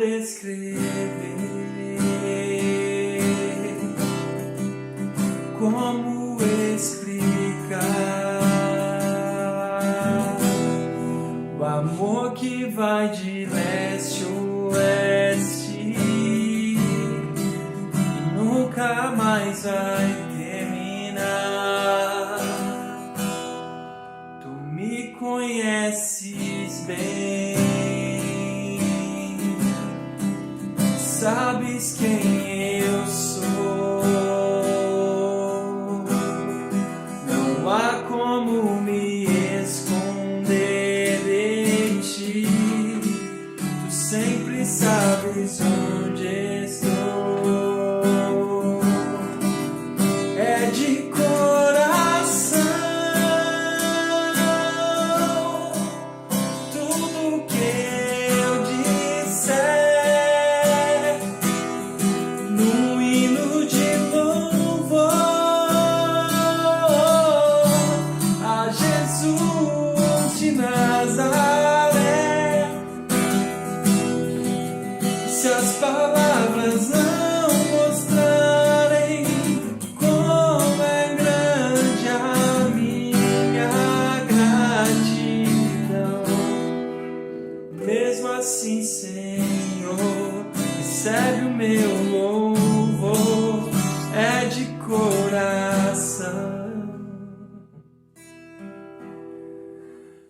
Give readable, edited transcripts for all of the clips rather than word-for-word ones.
descrever como explicar o amor que vai de leste a oeste e nunca mais vai terminar. Tu me conheces bem, sabes quem eu sou. Não há como me esconder de ti. Tu sempre sabes onde estou. É de coração tudo que eu disser num hino de louvor a Jesus de Nazaré. Se as palavras não mostrarem como é grande a minha gratidão, mesmo assim, Senhor, recebe o meu louvor, é de coração.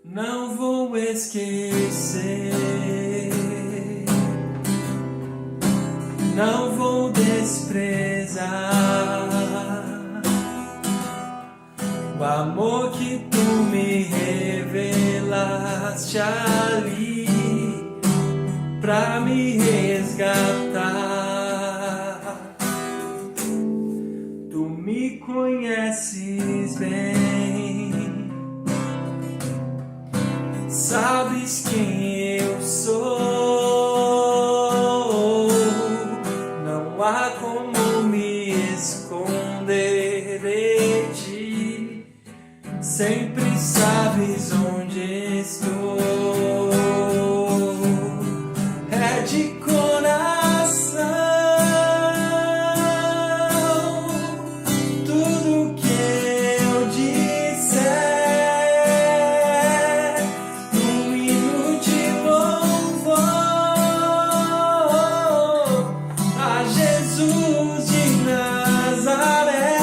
Não vou esquecer, não vou desprezar o amor que tu me revelaste ali pra me resgatar. Tu me conheces bem, sabes quem eu sou. Não há como me esconder de ti. Sempre sabes onde estou. É de coração tudo que eu disser num hino de louvor a Jesus de Nazaré.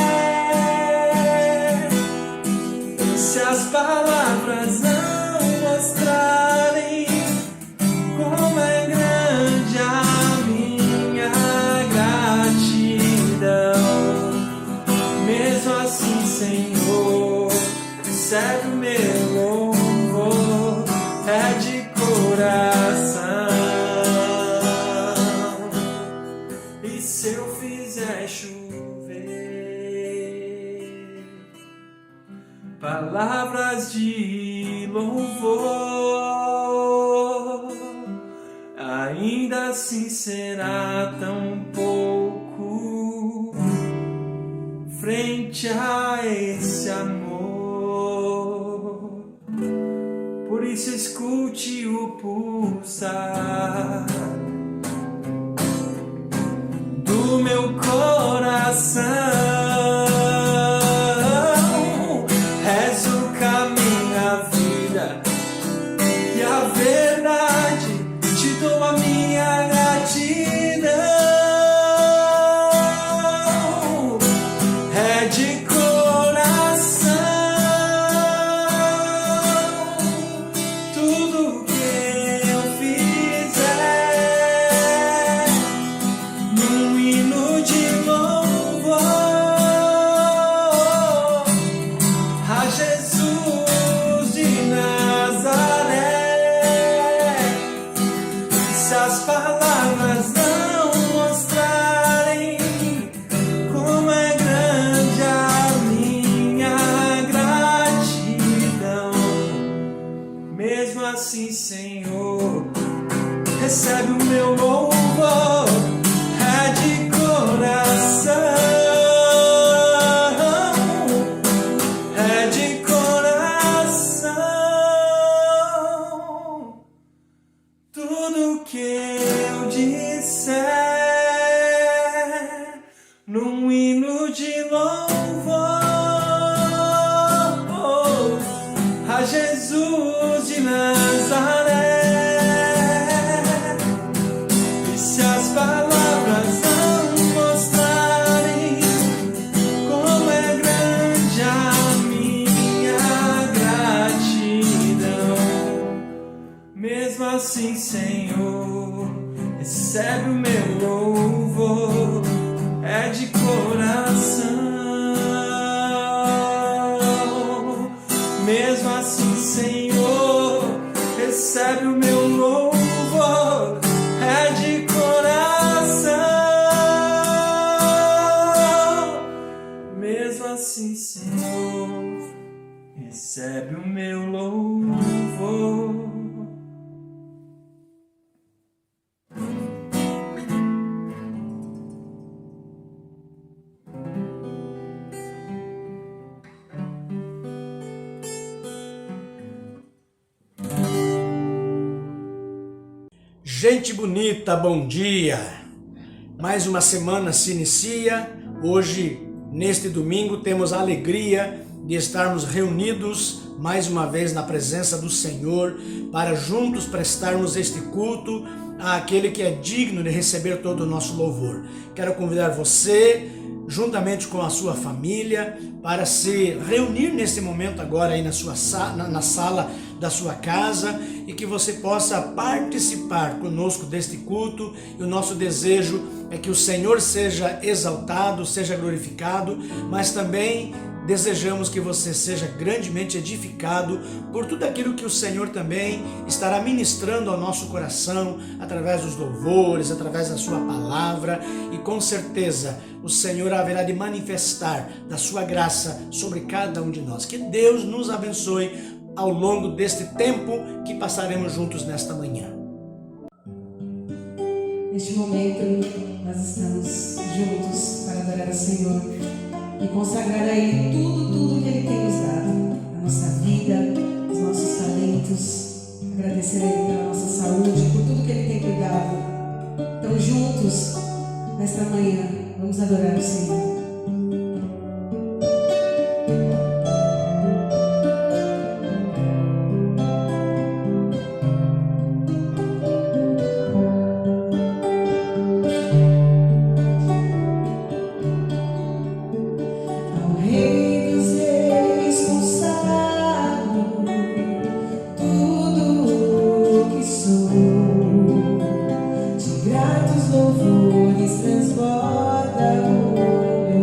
Se as palavras não mostrarem como é grande a minha gratidão, mesmo assim, Senhor, recebe o meu louvor, é de coração. E se eu fizer chover palavras de louvor, ainda assim será tão pouco frente a esse amor. Por isso escute o pulsar do meu coração. És o caminho, a vida e a verdade. Te dou a minha gratidão. É de coração tudo que eu fizer num hino de louvor num hino de louvor a Jesus de Nazaré. E se as palavras não mostrarem como é grande a minha gratidão, mesmo assim, Senhor, recebe o meu louvor, é de coração. Mesmo assim, Senhor, recebe o meu louvor, é de coração. Mesmo assim, Senhor, recebe o meu louvor. Gente bonita, bom dia! Mais uma semana se inicia. Hoje, neste domingo, temos a alegria de estarmos reunidos mais uma vez na presença do Senhor para juntos prestarmos este culto àquele que é digno de receber todo o nosso louvor. Quero convidar você, juntamente com a sua família, para se reunir nesse momento agora aí na sala da sua casa e que você possa participar conosco deste culto. E o nosso desejo é que o Senhor seja exaltado, seja glorificado, mas também desejamos que você seja grandemente edificado por tudo aquilo que o Senhor também estará ministrando ao nosso coração através dos louvores, através da sua palavra, e com certeza o Senhor haverá de manifestar da sua graça sobre cada um de nós. Que Deus nos abençoe ao longo deste tempo que passaremos juntos nesta manhã. Neste momento, nós estamos juntos para adorar o Senhor e consagrar a Ele tudo que Ele tem nos dado, a nossa vida, os nossos talentos, agradecer a Ele pela nossa saúde, por tudo que Ele tem cuidado. Então, juntos, nesta manhã, vamos adorar o Senhor. Louvores transborda o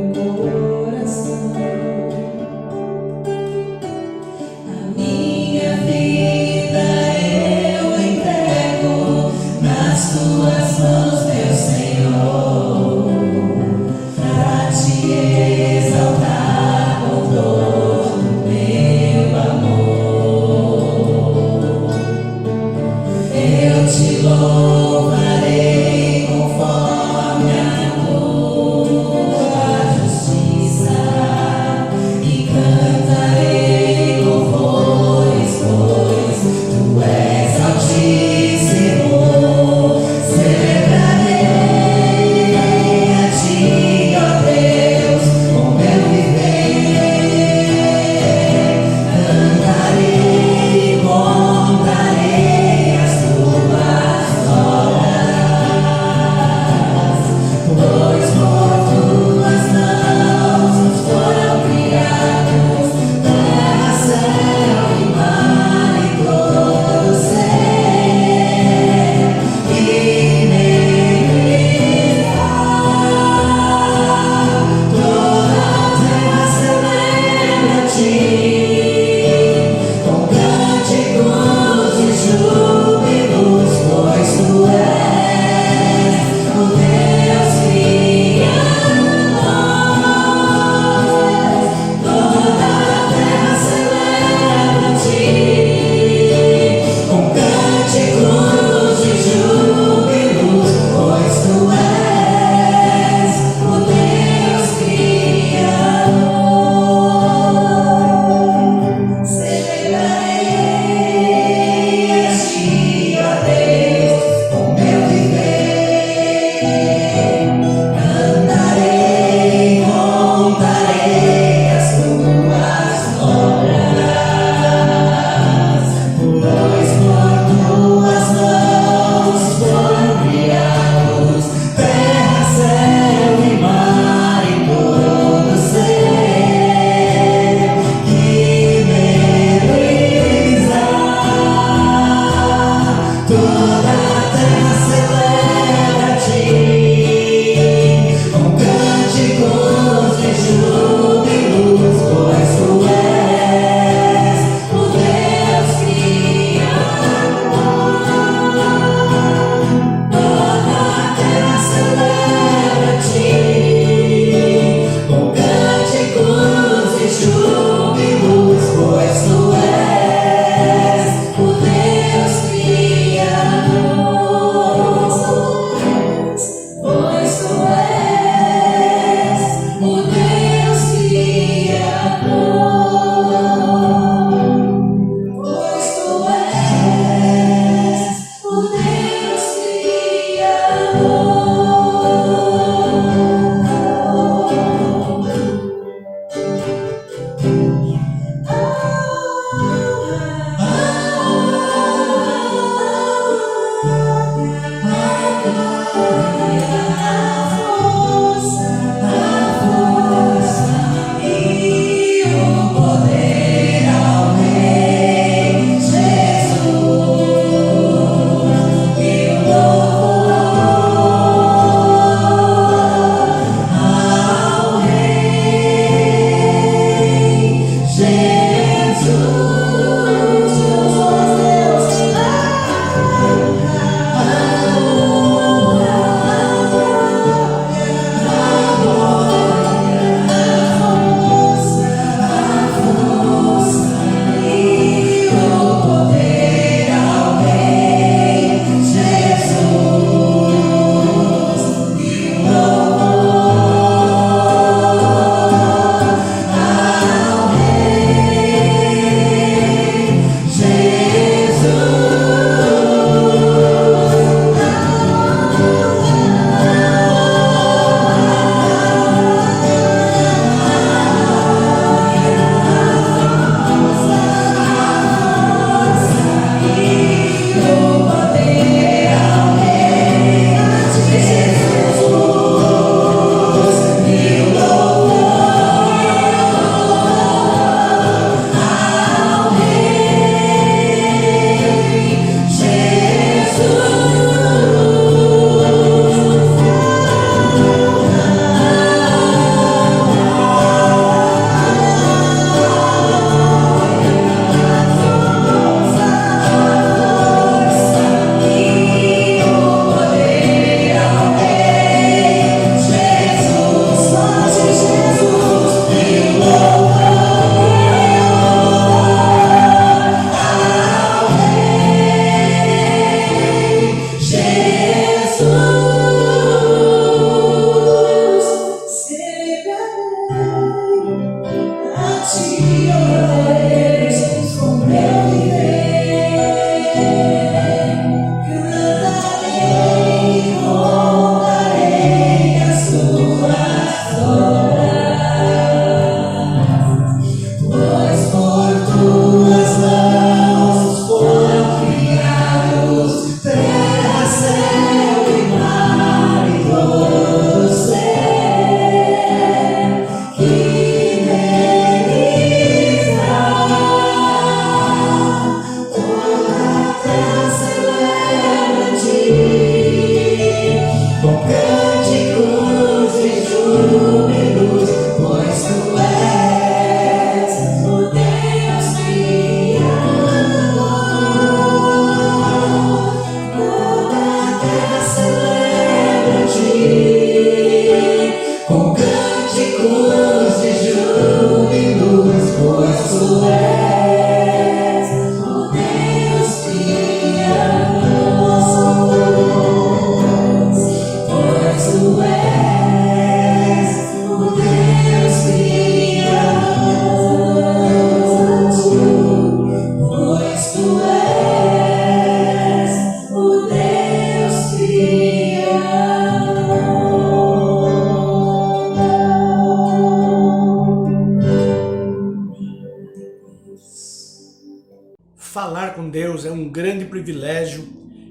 com Deus é um grande privilégio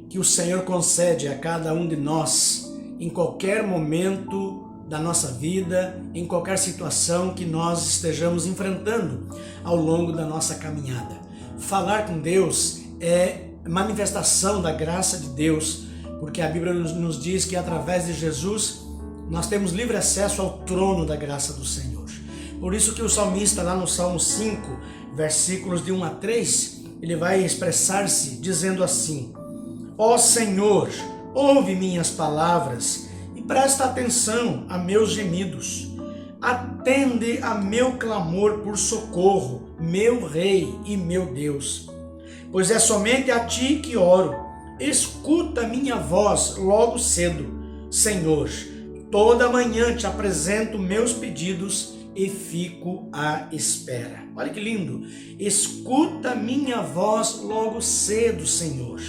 que o Senhor concede a cada um de nós em qualquer momento da nossa vida, em qualquer situação que nós estejamos enfrentando ao longo da nossa caminhada. Falar com Deus é manifestação da graça de Deus, porque a Bíblia nos diz que através de Jesus nós temos livre acesso ao trono da graça do Senhor. Por isso que o salmista lá no Salmo 5, versículos de 1 a 3, ele vai expressar-se dizendo assim: Ó Senhor, ouve minhas palavras e presta atenção a meus gemidos. Atende a meu clamor por socorro, meu Rei e meu Deus. Pois é somente a Ti que oro. Escuta minha voz logo cedo. Senhor, toda manhã Te apresento meus pedidos e fico à espera. Olha que lindo. Escuta minha voz logo cedo, Senhor.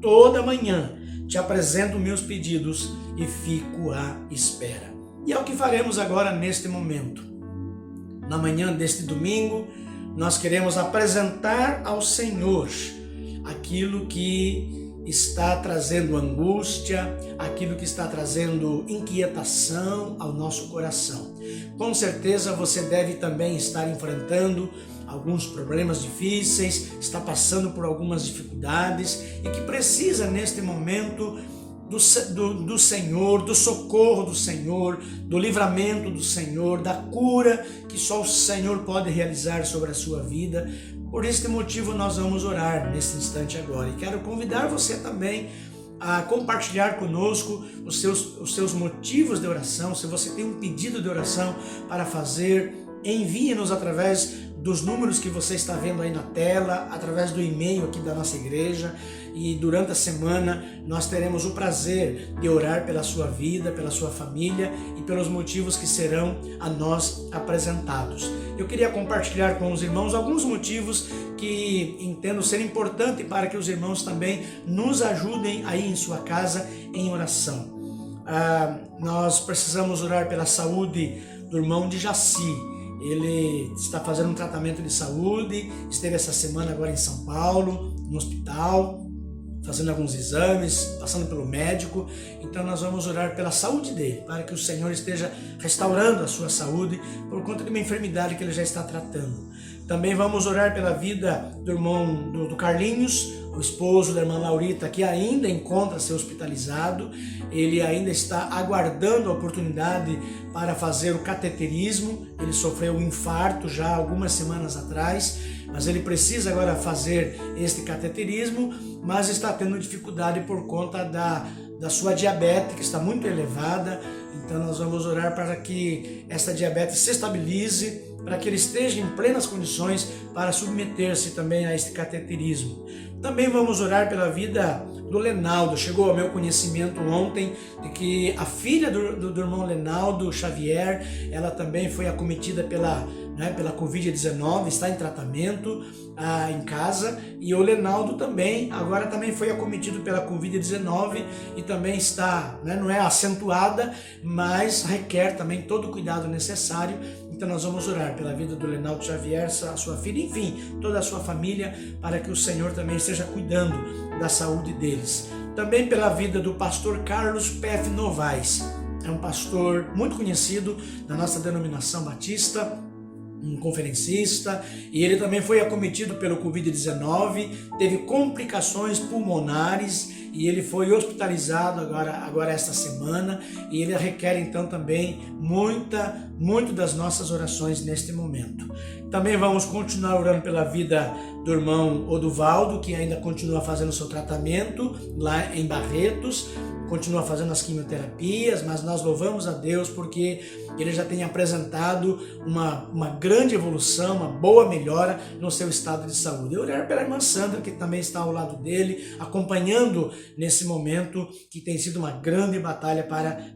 Toda manhã Te apresento meus pedidos e fico à espera. E é o que faremos agora neste momento. Na manhã deste domingo, nós queremos apresentar ao Senhor aquilo que está trazendo angústia, aquilo que está trazendo inquietação ao nosso coração. Com certeza você deve também estar enfrentando alguns problemas difíceis, está passando por algumas dificuldades e que precisa neste momento do Senhor, do socorro do Senhor, do livramento do Senhor, da cura que só o Senhor pode realizar sobre a sua vida. Por este motivo nós vamos orar neste instante agora. E quero convidar você também a compartilhar conosco os seus motivos de oração. Se você tem um pedido de oração para fazer, envie-nos através dos números que você está vendo aí na tela, através do e-mail aqui da nossa igreja, e durante a semana nós teremos o prazer de orar pela sua vida, pela sua família e pelos motivos que serão a nós apresentados. Eu queria compartilhar com os irmãos alguns motivos que entendo ser importante para que os irmãos também nos ajudem aí em sua casa em oração. Nós precisamos orar pela saúde do irmão de Jaci. Ele está fazendo um tratamento de saúde, esteve essa semana agora em São Paulo, no hospital, fazendo alguns exames, passando pelo médico. Então nós vamos orar pela saúde dele, para que o Senhor esteja restaurando a sua saúde por conta de uma enfermidade que ele já está tratando. Também vamos orar pela vida do irmão do Carlinhos, o esposo da irmã Laurita, que ainda encontra-se hospitalizado. Ele ainda está aguardando a oportunidade para fazer o cateterismo. Ele sofreu um infarto já algumas semanas atrás, mas ele precisa agora fazer este cateterismo, mas está tendo dificuldade por conta da sua diabetes, que está muito elevada. Então nós vamos orar para que essa diabetes se estabilize, para que ele esteja em plenas condições para submeter-se também a este cateterismo. Também vamos orar pela vida do Lenaldo. Chegou ao meu conhecimento ontem de que a filha do irmão Lenaldo Xavier, ela também foi acometida pela Covid-19, está em tratamento em casa, e o Lenaldo também, agora também foi acometido pela Covid-19 e também está, não é acentuada, mas requer também todo o cuidado necessário. Então nós vamos orar pela vida do Lenaldo Xavier, a sua filha, enfim, toda a sua família, para que o Senhor também esteja cuidando da saúde deles. Também pela vida do pastor Carlos P.F. Novaes, é um pastor muito conhecido da nossa denominação batista, um conferencista, e ele também foi acometido pelo Covid-19, teve complicações pulmonares e ele foi hospitalizado agora esta semana, e ele requer então também muito das nossas orações neste momento. Também vamos continuar orando pela vida do irmão Oduvaldo, que ainda continua fazendo seu tratamento lá em Barretos, continua fazendo as quimioterapias, mas nós louvamos a Deus porque ele já tem apresentado uma grande evolução, uma boa melhora no seu estado de saúde. Eu orar pela irmã Sandra, que também está ao lado dele, acompanhando nesse momento que tem sido uma grande batalha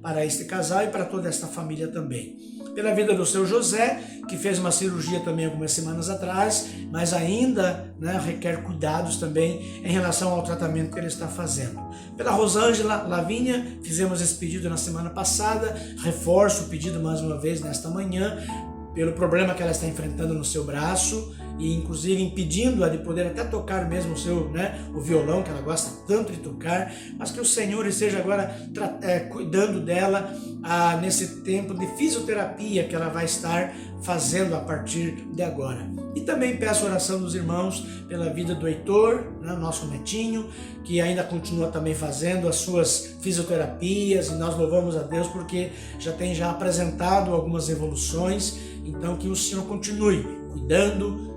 para este casal e para toda esta família também. Pela vida do seu José, que fez uma cirurgia também algumas semanas atrás, mas ainda requer cuidados também em relação ao tratamento que ele está fazendo. Pela Rosângela Lavínia, fizemos esse pedido na semana passada, reforço o pedido mais uma vez nesta manhã, pelo problema que ela está enfrentando no seu braço, e inclusive impedindo-a de poder até tocar mesmo o violão, que ela gosta tanto de tocar, mas que o Senhor esteja agora cuidando dela nesse tempo de fisioterapia que ela vai estar fazendo a partir de agora. E também peço a oração dos irmãos pela vida do Heitor, nosso netinho, que ainda continua também fazendo as suas fisioterapias, e nós louvamos a Deus porque já tem apresentado algumas evoluções. Então que o Senhor continue cuidando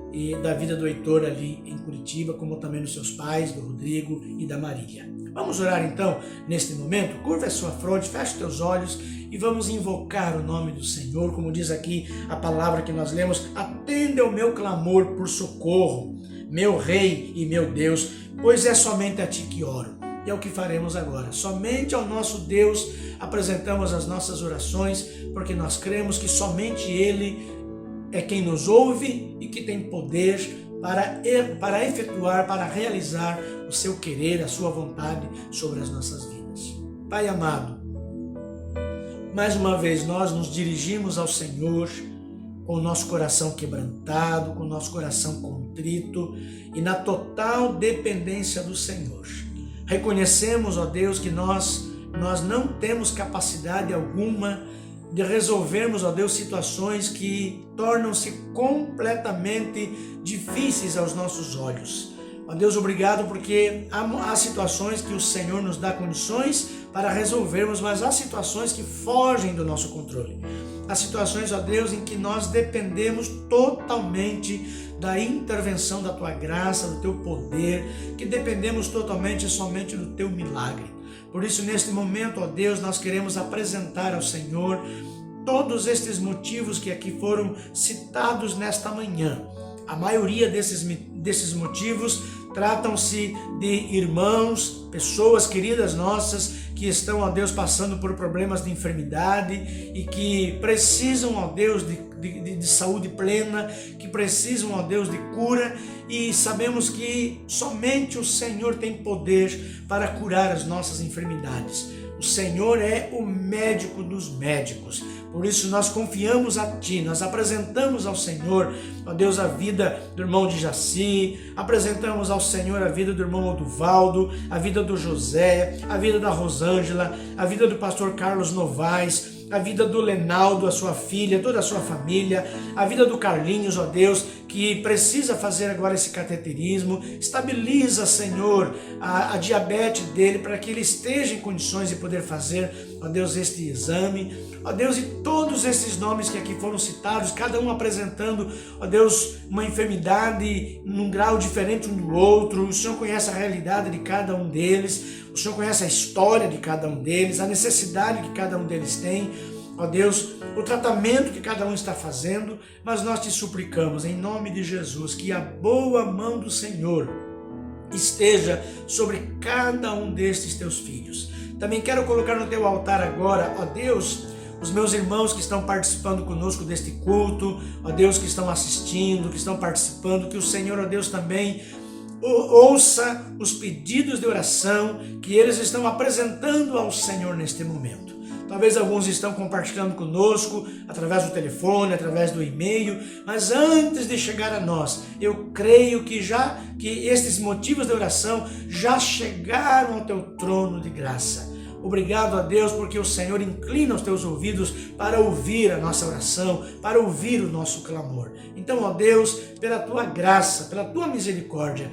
da vida do Heitor ali em Curitiba, como também dos seus pais, do Rodrigo e da Marília. Vamos orar então neste momento? Curva a sua fronte, feche os teus olhos e vamos invocar o nome do Senhor, como diz aqui a palavra que nós lemos: atende ao meu clamor por socorro, meu Rei e meu Deus, pois é somente a Ti que oro. E é o que faremos agora. Somente ao nosso Deus apresentamos as nossas orações, porque nós cremos que somente Ele é quem nos ouve e que tem poder para efetuar, para realizar o seu querer, a sua vontade sobre as nossas vidas. Pai amado, mais uma vez nós nos dirigimos ao Senhor com o nosso coração quebrantado, com o nosso coração contrito e na total dependência do Senhor. Reconhecemos, ó Deus, que nós não temos capacidade alguma de resolvermos, ó Deus, situações que tornam-se completamente difíceis aos nossos olhos. Ó Deus, obrigado, porque há situações que o Senhor nos dá condições para resolvermos, mas há situações que fogem do nosso controle. Há situações, ó Deus, em que nós dependemos totalmente da intervenção da Tua graça, do Teu poder, que dependemos totalmente e somente do Teu milagre. Por isso, neste momento, ó Deus, nós queremos apresentar ao Senhor todos estes motivos que aqui foram citados nesta manhã. A maioria desses motivos tratam-se de irmãos, pessoas queridas nossas que estão, ó Deus, passando por problemas de enfermidade e que precisam, ó Deus, de saúde plena, que precisam, ó Deus, de cura, e sabemos que somente o Senhor tem poder para curar as nossas enfermidades. O Senhor é o médico dos médicos. Por isso nós confiamos a Ti, nós apresentamos ao Senhor, ó Deus, a vida do irmão de Jaci, apresentamos ao Senhor a vida do irmão Oduvaldo, a vida do José, a vida da Rosângela, a vida do pastor Carlos Novaes, a vida do Lenaldo, a sua filha, toda a sua família, a vida do Carlinhos, ó Deus, que precisa fazer agora esse cateterismo. Estabiliza, Senhor, a diabetes dele, para que ele esteja em condições de poder fazer, ó Deus, este exame. Ó Deus, e todos esses nomes que aqui foram citados, cada um apresentando, ó Deus, uma enfermidade num grau diferente um do outro. O Senhor conhece a realidade de cada um deles, o Senhor conhece a história de cada um deles, a necessidade que cada um deles tem, ó Deus, o tratamento que cada um está fazendo, mas nós te suplicamos, em nome de Jesus, que a boa mão do Senhor esteja sobre cada um destes teus filhos. Também quero colocar no teu altar agora, ó Deus, os meus irmãos que estão participando conosco deste culto, ó Deus, que estão assistindo, que estão participando, que o Senhor, ó Deus, também ouça os pedidos de oração que eles estão apresentando ao Senhor neste momento. Talvez alguns estão compartilhando conosco através do telefone, através do e-mail, mas antes de chegar a nós, eu creio que estes motivos de oração já chegaram ao teu trono de graça. Obrigado a Deus, porque o Senhor inclina os teus ouvidos para ouvir a nossa oração, para ouvir o nosso clamor. Então, ó Deus, pela tua graça, pela tua misericórdia,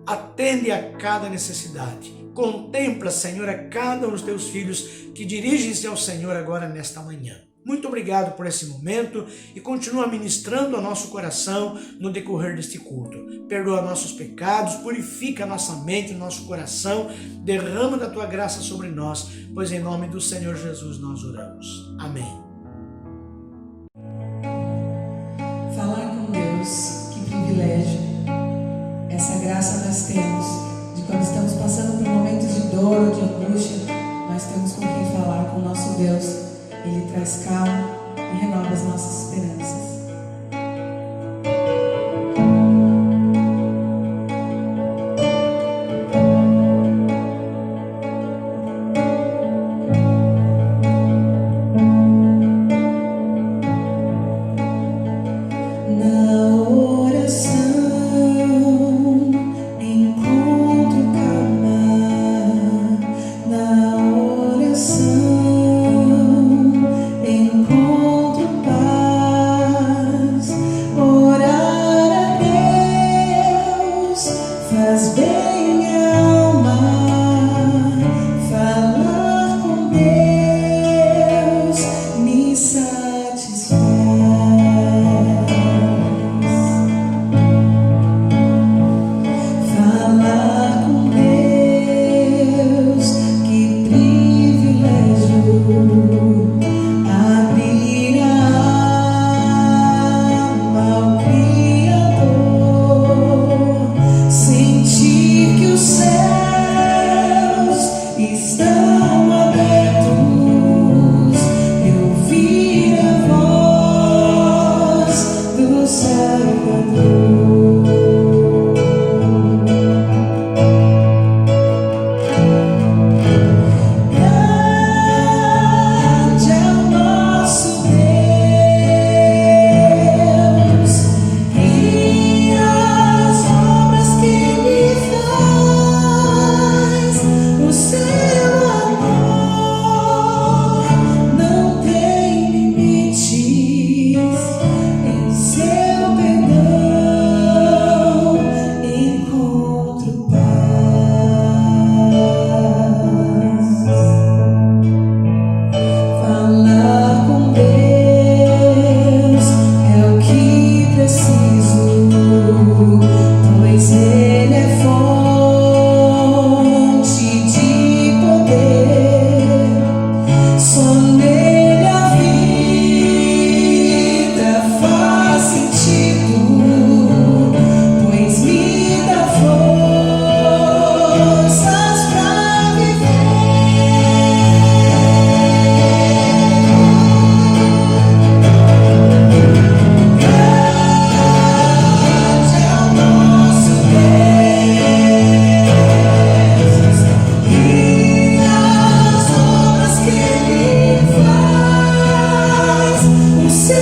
atende a cada necessidade. Contempla, Senhor, a cada um dos teus filhos que dirigem-se ao Senhor agora nesta manhã. Muito obrigado por esse momento e continua ministrando ao nosso coração no decorrer deste culto. Perdoa nossos pecados, purifica a nossa mente, o nosso coração, derrama da tua graça sobre nós, pois em nome do Senhor Jesus nós oramos. Amém. Falar com Deus, que privilégio. Essa graça nós temos, de quando estamos passando por momentos de dor ou de angústia, nós temos com quem falar, com o nosso Deus. Ele traz calma e renova as nossas esperanças. Na oração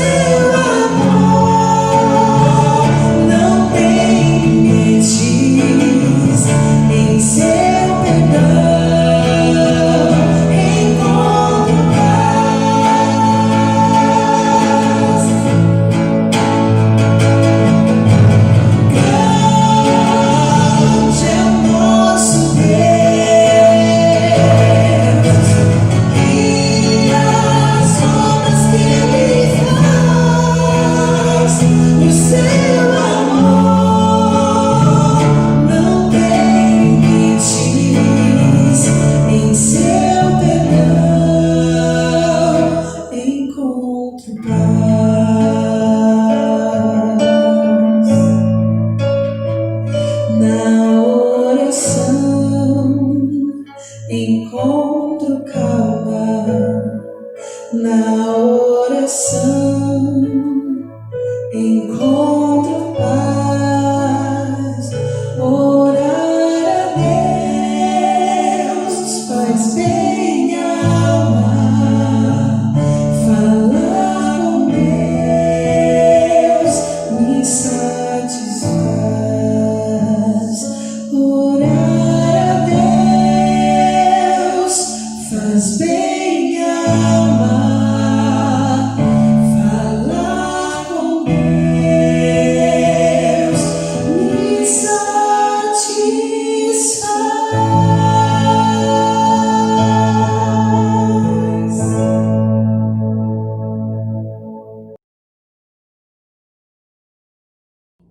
seu amor não tem limites, em seu perdão encontro paz. Grande é o nosso Deus, e as obras que Ele faz. O seu amor não tem limites, em seu perdão encontro paz. Na oração encontro calma. Na oração encontro paz. Orar a Deus faz bem à alma. Falar com Deus me satisfaz. Orar a Deus faz bem à alma. Falar com Deus me satisfaz.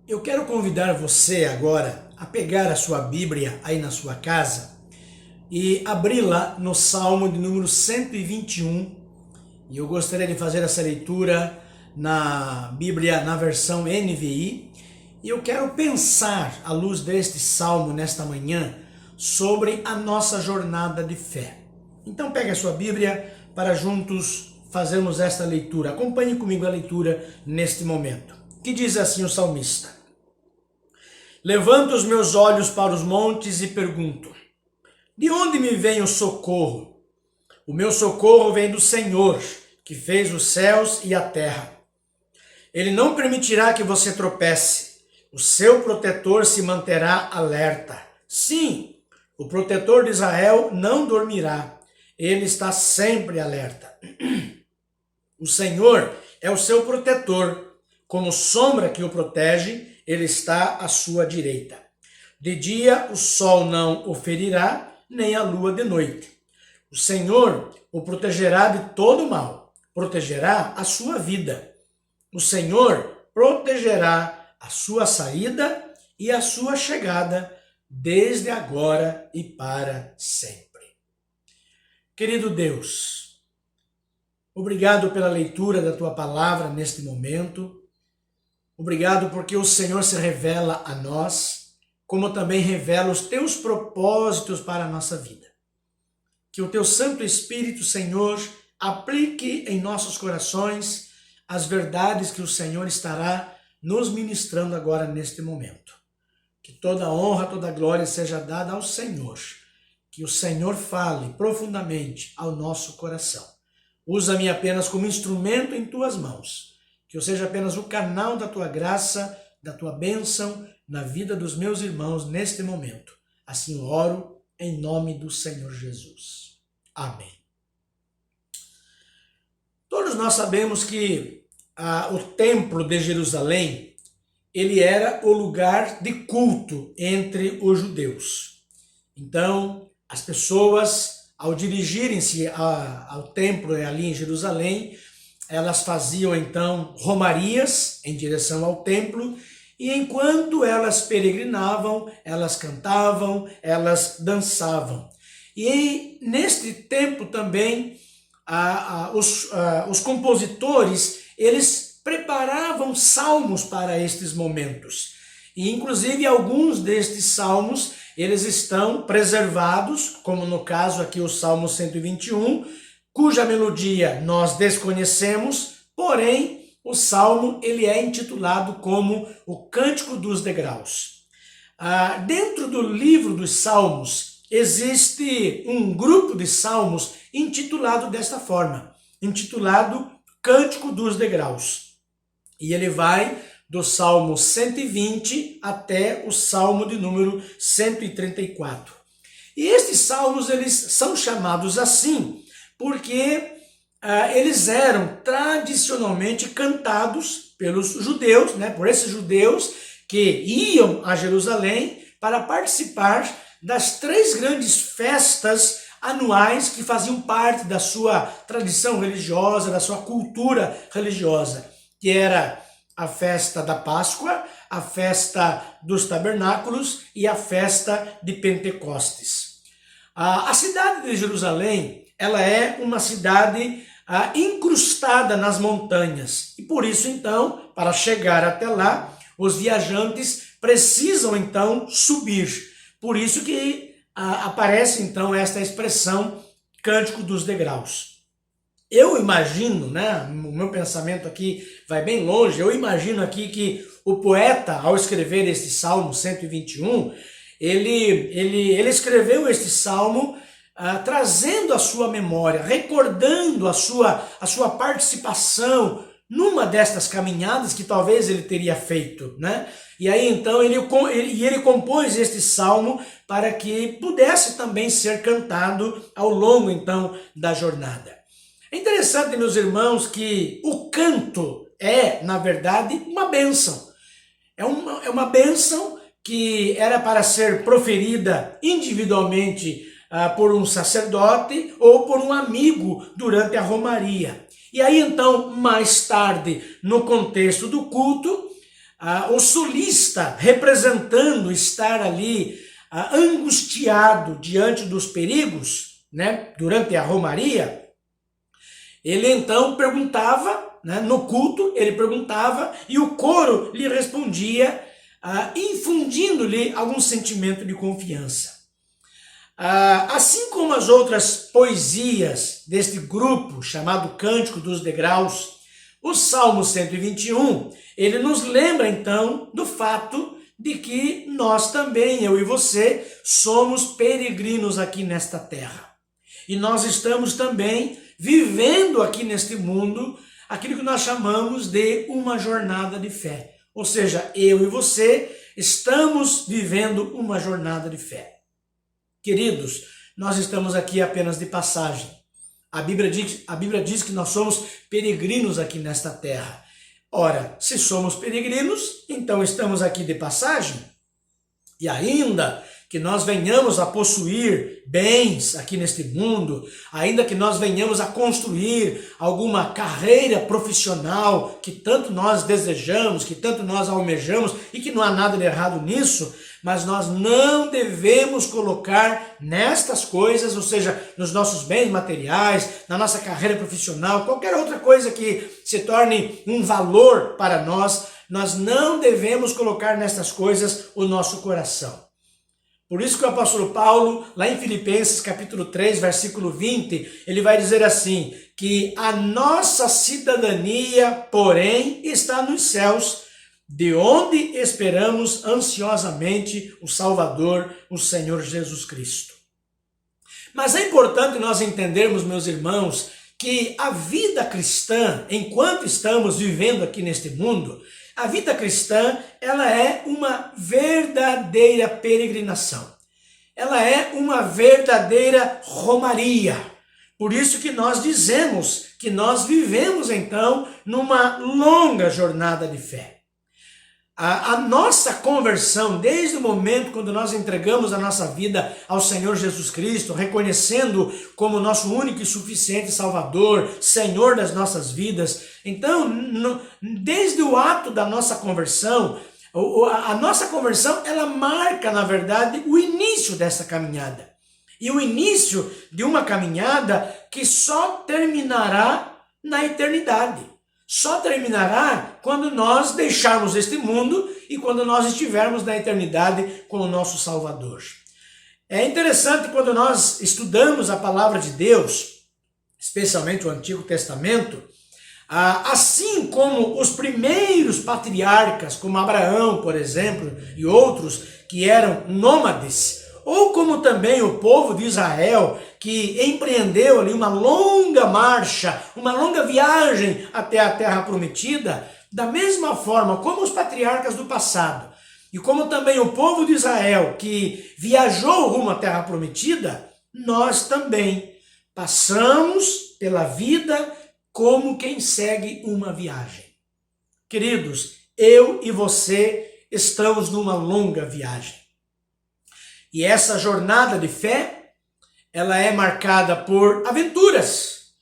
Eu quero convidar você agora a pegar a sua Bíblia aí na sua casa e abri-la no Salmo de número 121. E eu gostaria de fazer essa leitura na Bíblia, na versão NVI. E eu quero pensar, à luz deste Salmo nesta manhã, sobre a nossa jornada de fé. Então pegue a sua Bíblia para juntos fazermos esta leitura. Acompanhe comigo a leitura neste momento. Que diz assim o salmista: Levanto os meus olhos para os montes e pergunto: de onde me vem o socorro? O meu socorro vem do Senhor, que fez os céus e a terra. Ele não permitirá que você tropece. O seu protetor se manterá alerta. Sim, o protetor de Israel não dormirá. Ele está sempre alerta. O Senhor é o seu protetor. Como sombra que o protege, ele está à sua direita. De dia o sol não o ferirá, nem a lua de noite. O Senhor o protegerá de todo mal, protegerá a sua vida. O Senhor protegerá a sua saída e a sua chegada, desde agora e para sempre. Querido Deus, obrigado pela leitura da tua palavra neste momento. Obrigado porque o Senhor se revela a nós, como também revela os teus propósitos para a nossa vida. Que o teu Santo Espírito, Senhor, aplique em nossos corações as verdades que o Senhor estará nos ministrando agora neste momento. Que toda honra, toda glória seja dada ao Senhor. Que o Senhor fale profundamente ao nosso coração. Usa-me apenas como instrumento em tuas mãos. Que eu seja apenas o canal da tua graça, da tua bênção na vida dos meus irmãos neste momento. Assim oro em nome do Senhor Jesus. Amém. Todos nós sabemos que o Templo de Jerusalém, ele era o lugar de culto entre os judeus. Então, as pessoas, ao dirigirem-se ao templo ali em Jerusalém, elas faziam então romarias em direção ao templo, e enquanto elas peregrinavam, elas cantavam, elas dançavam. E neste tempo também, os compositores, eles preparavam salmos para estes momentos. E inclusive alguns destes salmos, eles estão preservados, como no caso aqui o Salmo 121, cuja melodia nós desconhecemos, porém o salmo ele é intitulado como o Cântico dos Degraus. Dentro do livro dos Salmos existe um grupo de salmos intitulado desta forma, intitulado Cântico dos Degraus. E ele vai do Salmo 120 até o Salmo de número 134. E estes salmos, eles são chamados assim porque eles eram tradicionalmente cantados pelos judeus, né, por esses judeus que iam a Jerusalém para participar das 3 grandes festas anuais que faziam parte da sua tradição religiosa, da sua cultura religiosa, que era a festa da Páscoa, a festa dos tabernáculos e a festa de Pentecostes. A cidade de Jerusalém, ela é uma cidade incrustada nas montanhas. E por isso, então, para chegar até lá, os viajantes precisam, então, subir. Por isso que aparece, então, esta expressão Cântico dos Degraus. Eu imagino, né, o meu pensamento aqui vai bem longe, eu imagino aqui que o poeta, ao escrever este Salmo 121, ele escreveu este Salmo trazendo a sua memória, recordando a sua participação numa destas caminhadas que talvez ele teria feito, né? E aí então ele compôs este salmo para que pudesse também ser cantado ao longo então da jornada. É interessante, meus irmãos, que o canto é, na verdade, uma bênção. É uma bênção que era para ser proferida individualmente por um sacerdote ou por um amigo durante a romaria. E aí então, mais tarde, no contexto do culto, o solista, representando estar ali angustiado diante dos perigos, né, durante a romaria, ele então perguntava, né, no culto, ele perguntava e o coro lhe respondia, infundindo-lhe algum sentimento de confiança. Assim como as outras poesias deste grupo chamado Cântico dos Degraus, o Salmo 121, ele nos lembra então do fato de que nós também, eu e você, somos peregrinos aqui nesta terra. E nós estamos também vivendo aqui neste mundo aquilo que nós chamamos de uma jornada de fé. Ou seja, eu e você estamos vivendo uma jornada de fé. Queridos, nós estamos aqui apenas de passagem. A Bíblia diz que nós somos peregrinos aqui nesta terra. Ora, se somos peregrinos, então estamos aqui de passagem. E ainda que nós venhamos a possuir bens aqui neste mundo, ainda que nós venhamos a construir alguma carreira profissional que tanto nós desejamos, que tanto nós almejamos e que não há nada de errado nisso, mas nós não devemos colocar nestas coisas, ou seja, nos nossos bens materiais, na nossa carreira profissional, qualquer outra coisa que se torne um valor para nós, nós não devemos colocar nestas coisas o nosso coração. Por isso que o apóstolo Paulo, lá em Filipenses capítulo 3, versículo 20, ele vai dizer assim, que a nossa cidadania, porém, está nos céus, de onde esperamos ansiosamente o Salvador, o Senhor Jesus Cristo. Mas é importante nós entendermos, meus irmãos, que a vida cristã, enquanto estamos vivendo aqui neste mundo, a vida cristã, ela é uma verdadeira peregrinação. Ela é uma verdadeira romaria. Por isso que nós dizemos que nós vivemos, então, numa longa jornada de fé. A nossa conversão, desde o momento quando nós entregamos a nossa vida ao Senhor Jesus Cristo, reconhecendo como nosso único e suficiente Salvador, Senhor das nossas vidas, então, desde o ato da nossa conversão, a nossa conversão, ela marca, na verdade, o início dessa caminhada. E o início de uma caminhada que só terminará na eternidade. Só terminará quando nós deixarmos este mundo e quando nós estivermos na eternidade com o nosso Salvador. É interessante quando nós estudamos a palavra de Deus, especialmente o Antigo Testamento, assim como os primeiros patriarcas, como Abraão, por exemplo, e outros que eram nômades, ou como também o povo de Israel, que empreendeu ali uma longa marcha, uma longa viagem até a terra prometida, da mesma forma como os patriarcas do passado, e como também o povo de Israel, que viajou rumo à terra prometida, nós também passamos pela vida como quem segue uma viagem. Queridos, eu e você estamos numa longa viagem. E essa jornada de fé, ela é marcada por aventuras.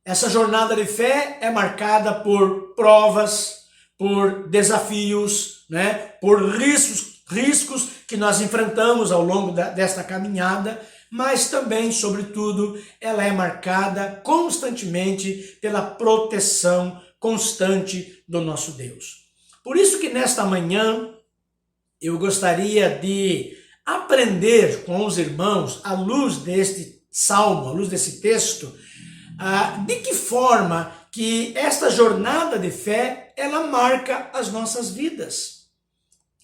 Essa jornada de fé é marcada por provas, por desafios, né? Por riscos que nós enfrentamos ao longo desta caminhada, mas também, sobretudo, ela é marcada constantemente pela proteção constante do nosso Deus. Por isso que nesta manhã eu gostaria de aprender com os irmãos, à luz deste salmo, à luz desse texto, de que forma que esta jornada de fé, ela marca as nossas vidas.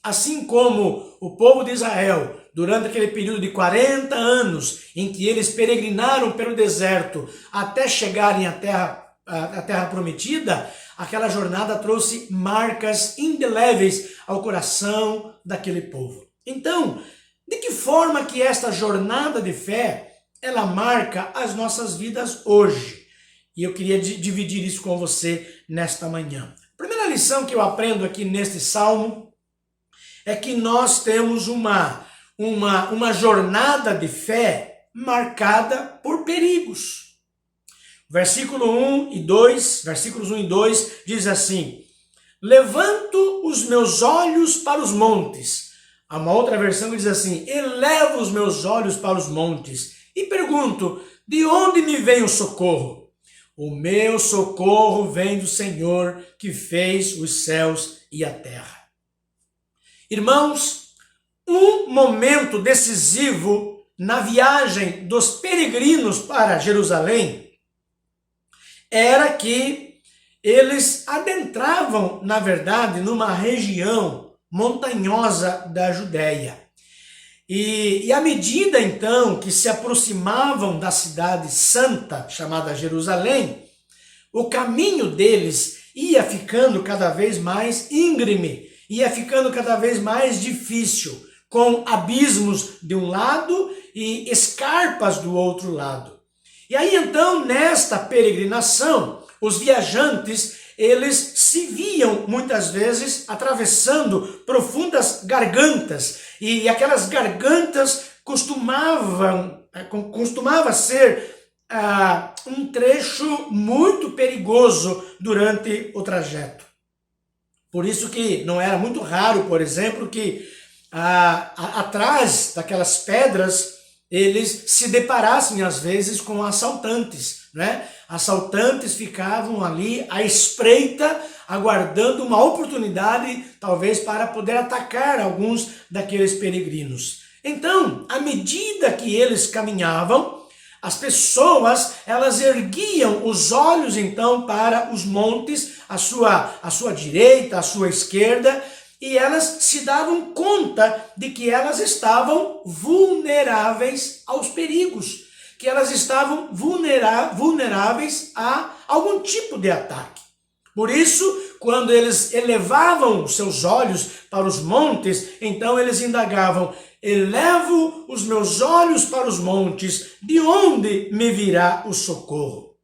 Assim como o povo de Israel, durante aquele período de 40 anos, em que eles peregrinaram pelo deserto até chegarem à terra prometida, aquela jornada trouxe marcas indeléveis ao coração daquele povo. Então, de que forma que esta jornada de fé, ela marca as nossas vidas hoje? E eu queria dividir isso com você nesta manhã. A primeira lição que eu aprendo aqui neste salmo é que nós temos uma jornada de fé marcada por perigos. Versículos 1 e 2 diz assim: levanto os meus olhos para os montes. Há uma outra versão que diz assim: elevo os meus olhos para os montes e pergunto, de onde me vem o socorro? O meu socorro vem do Senhor que fez os céus e a terra. Irmãos, um momento decisivo na viagem dos peregrinos para Jerusalém era que eles adentravam, na verdade, numa região montanhosa da Judéia. E à medida, então, que se aproximavam da cidade santa, chamada Jerusalém, o caminho deles ia ficando cada vez mais íngreme, ia ficando cada vez mais difícil, com abismos de um lado e escarpas do outro lado. E aí, então, nesta peregrinação, os viajantes, eles se viam muitas vezes atravessando profundas gargantas, e aquelas gargantas costumava ser um trecho muito perigoso durante o trajeto. Por isso que não era muito raro, por exemplo, que atrás daquelas pedras eles se deparassem às vezes com assaltantes, né? Assaltantes ficavam ali à espreita, aguardando uma oportunidade, talvez, para poder atacar alguns daqueles peregrinos. Então, à medida que eles caminhavam, as pessoas, elas erguiam os olhos, então, para os montes, à sua direita, à sua esquerda, e elas se davam conta de que elas estavam vulneráveis aos perigos, que elas estavam vulneráveis a algum tipo de ataque. Por isso, quando eles elevavam os seus olhos para os montes, então eles indagavam: elevo os meus olhos para os montes, de onde me virá o socorro?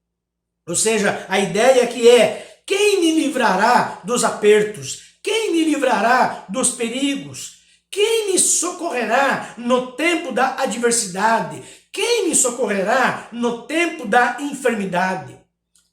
Ou seja, a ideia aqui é: quem me livrará dos apertos? Quem me livrará dos perigos? Quem me socorrerá no tempo da adversidade? Quem me socorrerá no tempo da enfermidade?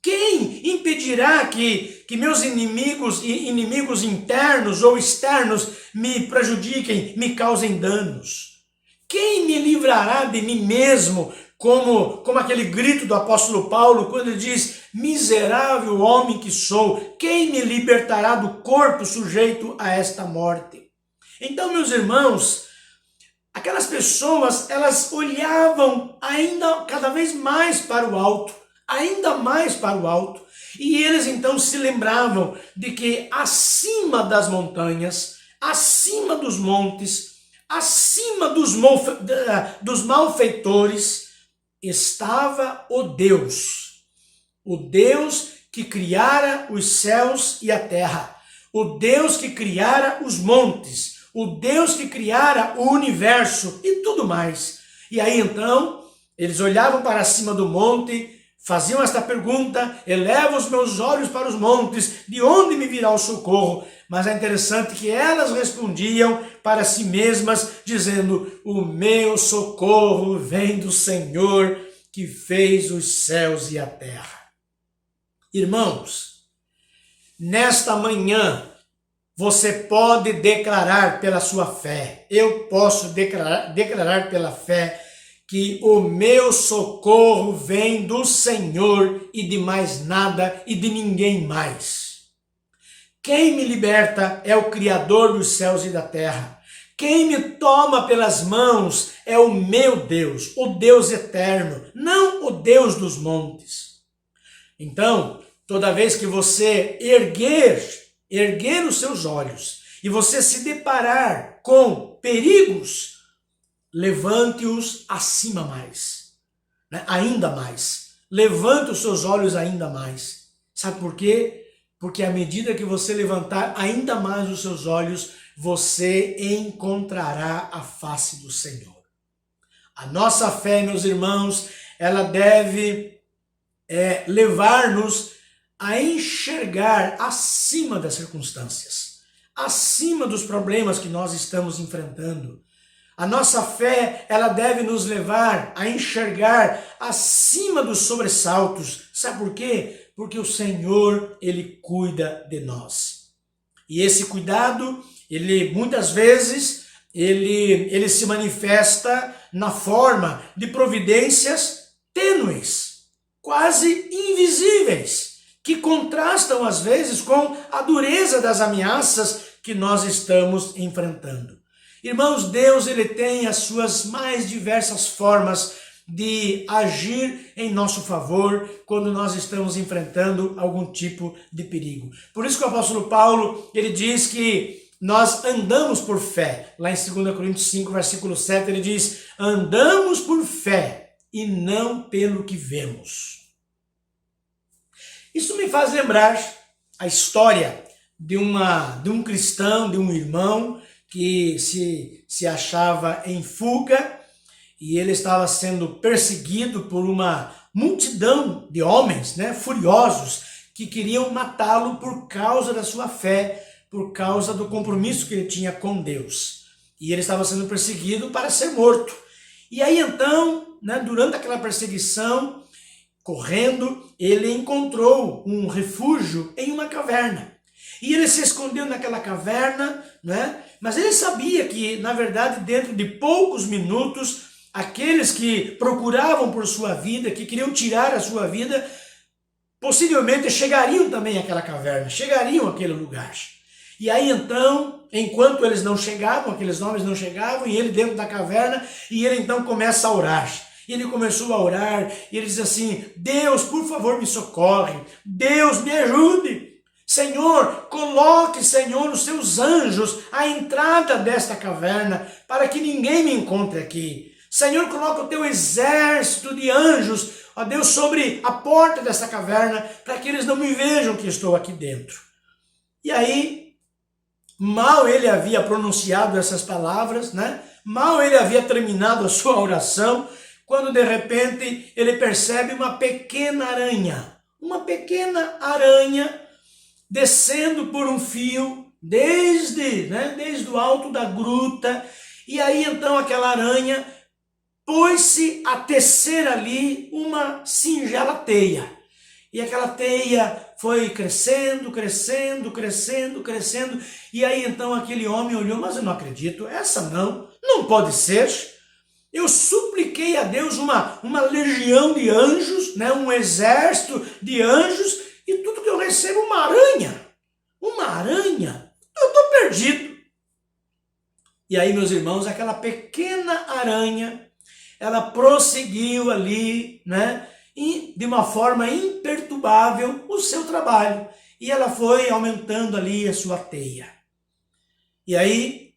Quem impedirá que meus inimigos e inimigos internos ou externos me prejudiquem, me causem danos? Quem me livrará de mim mesmo, como aquele grito do apóstolo Paulo, quando ele diz: miserável homem que sou, quem me libertará do corpo sujeito a esta morte? Então, meus irmãos, aquelas pessoas, elas olhavam ainda cada vez mais para o alto, ainda mais para o alto, e eles então se lembravam de que acima das montanhas, acima dos montes, acima dos malfeitores estava o Deus que criara os céus e a terra, o Deus que criara os montes, o Deus que criara o universo e tudo mais. E aí então, eles olhavam para cima do monte, faziam esta pergunta: elevo os meus olhos para os montes, de onde me virá o socorro? Mas é interessante que elas respondiam para si mesmas, dizendo: o meu socorro vem do Senhor que fez os céus e a terra. Irmãos, nesta manhã, você pode declarar pela sua fé, eu posso declarar pela fé, que o meu socorro vem do Senhor e de mais nada e de ninguém mais. Quem me liberta é o Criador dos céus e da terra. Quem me toma pelas mãos é o meu Deus, o Deus eterno, não o Deus dos montes. Então, toda vez que você erguer os seus olhos e você se deparar com perigos, levante-os acima mais, né? Ainda mais. Levante os seus olhos ainda mais. Sabe por quê? Porque à medida que você levantar ainda mais os seus olhos, você encontrará a face do Senhor. A nossa fé, meus irmãos, ela deve levar-nos a enxergar acima das circunstâncias, acima dos problemas que nós estamos enfrentando. A nossa fé, ela deve nos levar a enxergar acima dos sobressaltos. Sabe por quê? Porque o Senhor, Ele cuida de nós. E esse cuidado, ele muitas vezes, ele se manifesta na forma de providências tênues, quase invisíveis, que contrastam às vezes com a dureza das ameaças que nós estamos enfrentando. Irmãos, Deus, ele tem as suas mais diversas formas de agir em nosso favor quando nós estamos enfrentando algum tipo de perigo. Por isso que o apóstolo Paulo, ele diz que nós andamos por fé. Lá em 2 Coríntios 5, versículo 7, ele diz: andamos por fé e não pelo que vemos. Isso me faz lembrar a história de um cristão, de um irmão que se achava em fuga e ele estava sendo perseguido por uma multidão de homens, furiosos, que queriam matá-lo por causa da sua fé, por causa do compromisso que ele tinha com Deus. E ele estava sendo perseguido para ser morto. E aí então, durante aquela perseguição, correndo, ele encontrou um refúgio em uma caverna. E ele se escondeu naquela caverna, mas ele sabia que, na verdade, dentro de poucos minutos, aqueles que procuravam por sua vida, que queriam tirar a sua vida, possivelmente chegariam também àquela caverna, chegariam àquele lugar. E aí então, enquanto eles não chegavam, aqueles homens não chegavam, e ele dentro da caverna, e ele então começa a orar. E ele começou a orar, e ele diz assim: Deus, por favor, me socorre, Deus, me ajude. Senhor, coloque, Senhor, os seus anjos à entrada desta caverna, para que ninguém me encontre aqui. Senhor, coloca o teu exército de anjos, ó Deus, sobre a porta desta caverna, para que eles não me vejam que estou aqui dentro. E aí, mal ele havia pronunciado essas palavras, mal ele havia terminado a sua oração, quando de repente ele percebe uma pequena aranha descendo por um fio desde o alto da gruta. E aí então aquela aranha pôs-se a tecer ali uma singela teia. E aquela teia foi crescendo, e aí então aquele homem olhou: mas eu não acredito, essa não pode ser. Eu supliquei a Deus uma legião de anjos, um exército de anjos, e tudo que eu recebo uma aranha, eu estou perdido. E aí, meus irmãos, aquela pequena aranha, ela prosseguiu ali, e de uma forma imperturbável o seu trabalho. E ela foi aumentando ali a sua teia. E aí,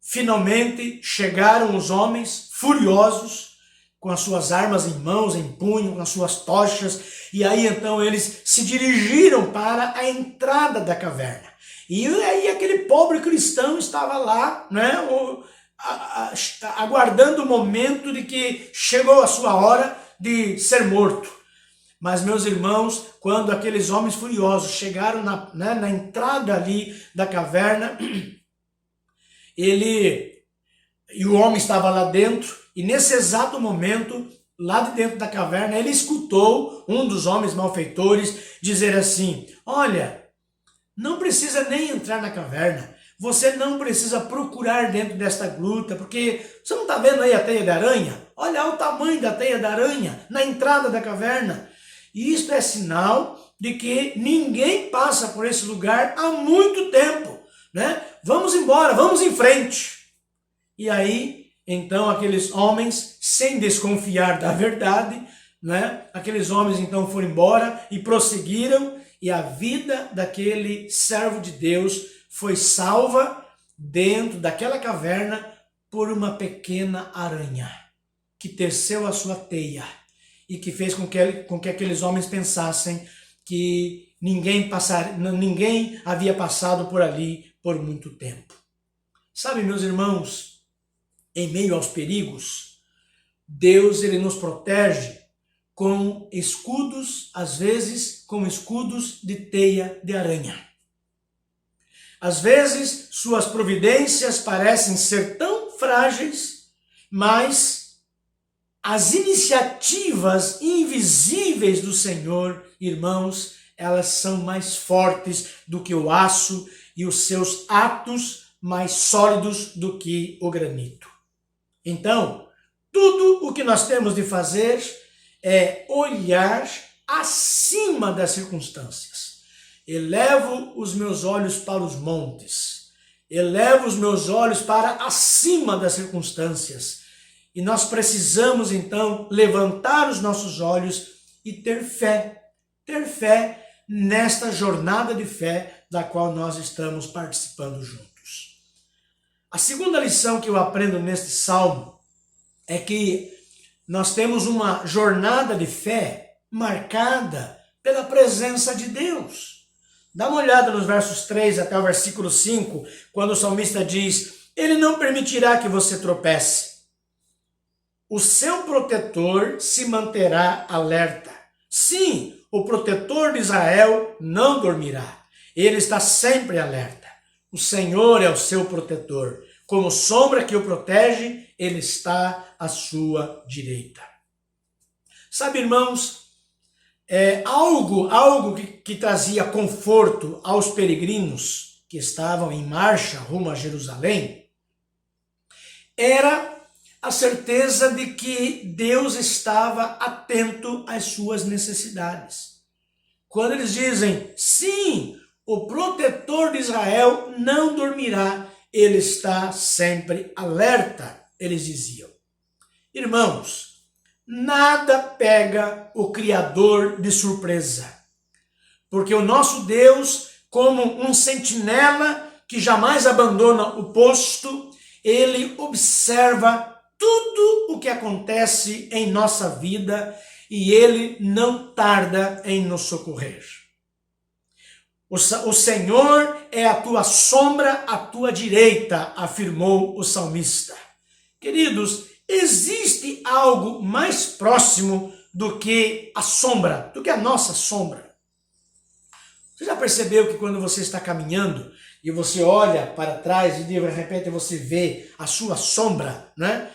finalmente chegaram os homens furiosos, com as suas armas em mãos, em punho, com as suas tochas, e aí então eles se dirigiram para a entrada da caverna. E aí aquele pobre cristão estava lá, né, aguardando o momento de que chegou a sua hora de ser morto. Mas, meus irmãos, quando aqueles homens furiosos chegaram na entrada ali da caverna, e o homem estava lá dentro, e nesse exato momento, lá de dentro da caverna, ele escutou um dos homens malfeitores dizer assim: olha, não precisa nem entrar na caverna, você não precisa procurar dentro desta gruta, porque você não está vendo aí a teia de aranha? Olha o tamanho da teia de aranha na entrada da caverna. E isto é sinal de que ninguém passa por esse lugar há muito tempo, né? Vamos embora, vamos em frente. E aí, então, aqueles homens, sem desconfiar da verdade, né? Aqueles homens então foram embora e prosseguiram, e a vida daquele servo de Deus foi salva dentro daquela caverna por uma pequena aranha que teceu a sua teia e que fez com que aqueles homens pensassem que ninguém havia passado por ali por muito tempo. Sabe, meus irmãos, em meio aos perigos, Deus ele nos protege com escudos, às vezes com escudos de teia de aranha. Às vezes, suas providências parecem ser tão frágeis, mas as iniciativas invisíveis do Senhor, irmãos, elas são mais fortes do que o aço e os seus atos mais sólidos do que o granito. Então, tudo o que nós temos de fazer é olhar acima das circunstâncias. Elevo os meus olhos para os montes, elevo os meus olhos para acima das circunstâncias. E nós precisamos, então, levantar os nossos olhos e ter fé nesta jornada de fé da qual nós estamos participando juntos. A segunda lição que eu aprendo neste salmo é que nós temos uma jornada de fé marcada pela presença de Deus. Dá uma olhada nos versos 3 até o versículo 5, quando o salmista diz: Ele não permitirá que você tropece. O seu protetor se manterá alerta. Sim, o protetor de Israel não dormirá. Ele está sempre alerta. O Senhor é o seu protetor. Como sombra que o protege, ele está à sua direita. Sabe, irmãos, algo que trazia conforto aos peregrinos que estavam em marcha rumo a Jerusalém era a certeza de que Deus estava atento às suas necessidades. Quando eles dizem, sim, o protetor de Israel não dormirá, ele está sempre alerta, eles diziam. Irmãos, nada pega o Criador de surpresa, porque o nosso Deus, como um sentinela que jamais abandona o posto, ele observa tudo o que acontece em nossa vida e ele não tarda em nos socorrer. O Senhor é a tua sombra, à tua direita, afirmou o salmista. Queridos, existe algo mais próximo do que a sombra, do que a nossa sombra. Você já percebeu que quando você está caminhando e você olha para trás e de repente você vê a sua sombra, né?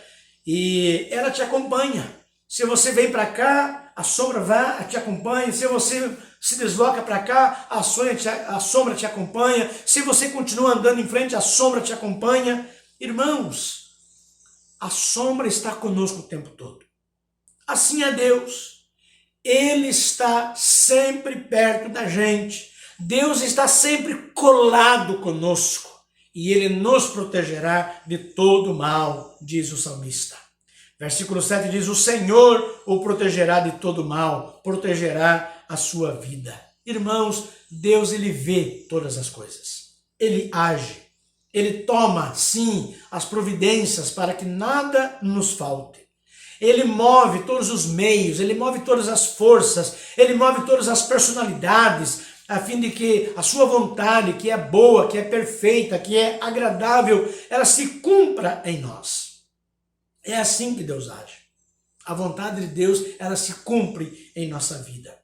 E ela te acompanha. Se você vem para cá, a sombra te acompanha. Se você se desloca para cá, a sombra te acompanha. Se você continua andando em frente, a sombra te acompanha. Irmãos, a sombra está conosco o tempo todo. Assim é Deus. Ele está sempre perto da gente. Deus está sempre colado conosco. E ele nos protegerá de todo mal, diz o salmista. Versículo 7 diz, o Senhor o protegerá de todo mal, protegerá a sua vida. Irmãos, Deus ele vê todas as coisas. Ele age. Ele toma, sim, as providências para que nada nos falte. Ele move todos os meios, ele move todas as forças, ele move todas as personalidades, a fim de que a sua vontade, que é boa, que é perfeita, que é agradável, ela se cumpra em nós. É assim que Deus age. A vontade de Deus, ela se cumpre em nossa vida.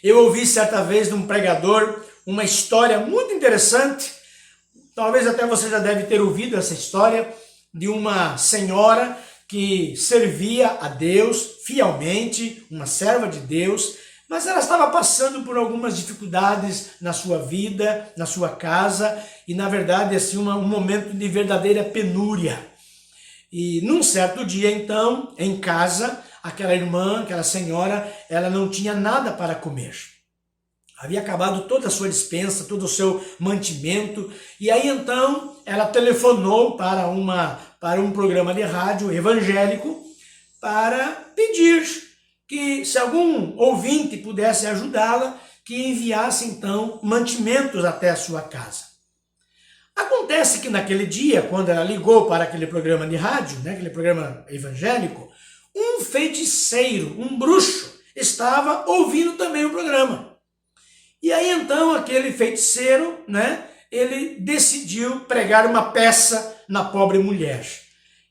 Eu ouvi certa vez de um pregador uma história muito interessante, talvez até você já deve ter ouvido essa história, de uma senhora que servia a Deus fielmente, uma serva de Deus, mas ela estava passando por algumas dificuldades na sua vida, na sua casa, e na verdade assim, um momento de verdadeira penúria. E num certo dia então, em casa, aquela irmã, aquela senhora, ela não tinha nada para comer. Havia acabado toda a sua despensa, todo o seu mantimento, e aí então ela telefonou para um programa de rádio evangélico para pedir que se algum ouvinte pudesse ajudá-la, que enviasse então mantimentos até a sua casa. Acontece que naquele dia, quando ela ligou para aquele programa de rádio, aquele programa evangélico, um feiticeiro, um bruxo, estava ouvindo também o programa. E aí então aquele feiticeiro, ele decidiu pregar uma peça na pobre mulher.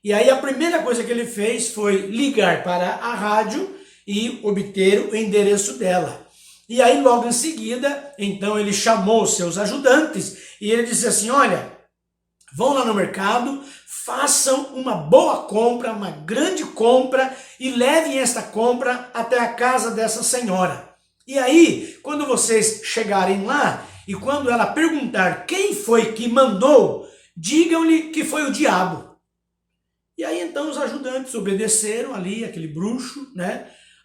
E aí a primeira coisa que ele fez foi ligar para a rádio e obter o endereço dela. E aí logo em seguida, então ele chamou os seus ajudantes e ele disse assim, olha, vão lá no mercado, façam uma boa compra, uma grande compra e levem esta compra até a casa dessa senhora. E aí, quando vocês chegarem lá e quando ela perguntar quem foi que mandou, digam-lhe que foi o diabo. E aí então os ajudantes obedeceram ali, aquele bruxo,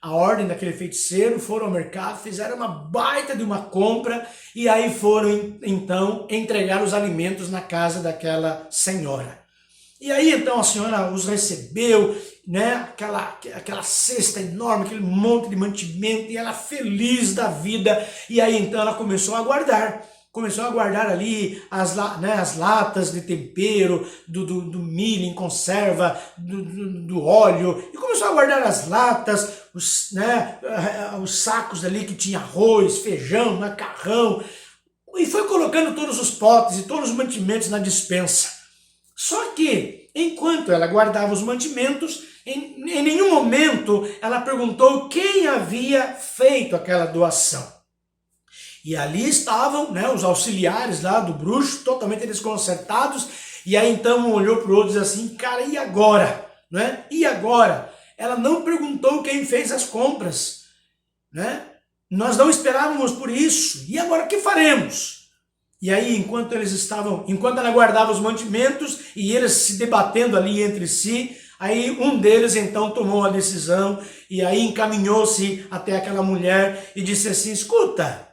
a ordem daquele feiticeiro, foram ao mercado, fizeram uma baita de uma compra e aí foram então entregar os alimentos na casa daquela senhora. E aí então a senhora os recebeu, aquela cesta enorme, aquele monte de mantimento, e ela feliz da vida, e aí então ela começou a guardar ali as latas de tempero, do milho em conserva, do óleo, e começou a guardar as latas, os sacos ali que tinha arroz, feijão, macarrão, e foi colocando todos os potes e todos os mantimentos na despensa. Só que, enquanto ela guardava os mantimentos, em nenhum momento ela perguntou quem havia feito aquela doação. E ali estavam os auxiliares lá do bruxo, totalmente desconcertados, e aí então um olhou para o outro e disse assim, cara, e agora? E agora? Ela não perguntou quem fez as compras, Nós não esperávamos por isso, e agora o que faremos? E aí, enquanto ela guardava os mantimentos e eles se debatendo ali entre si, aí um deles então tomou a decisão e aí encaminhou-se até aquela mulher e disse assim, escuta,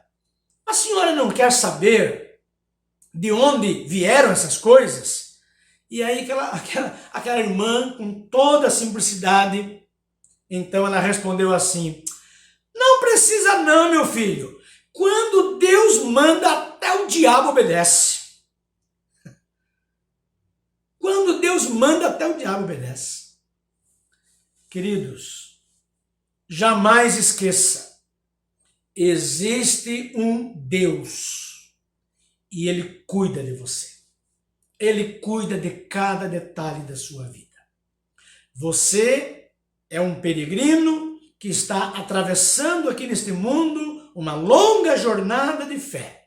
a senhora não quer saber de onde vieram essas coisas? E aí aquela irmã, com toda a simplicidade, então ela respondeu assim, não precisa não, meu filho, quando Deus manda, até o diabo obedece. Quando Deus manda, até o diabo obedece. Queridos, jamais esqueça, existe um Deus e Ele cuida de você. Ele cuida de cada detalhe da sua vida. Você é um peregrino que está atravessando aqui neste mundo uma longa jornada de fé.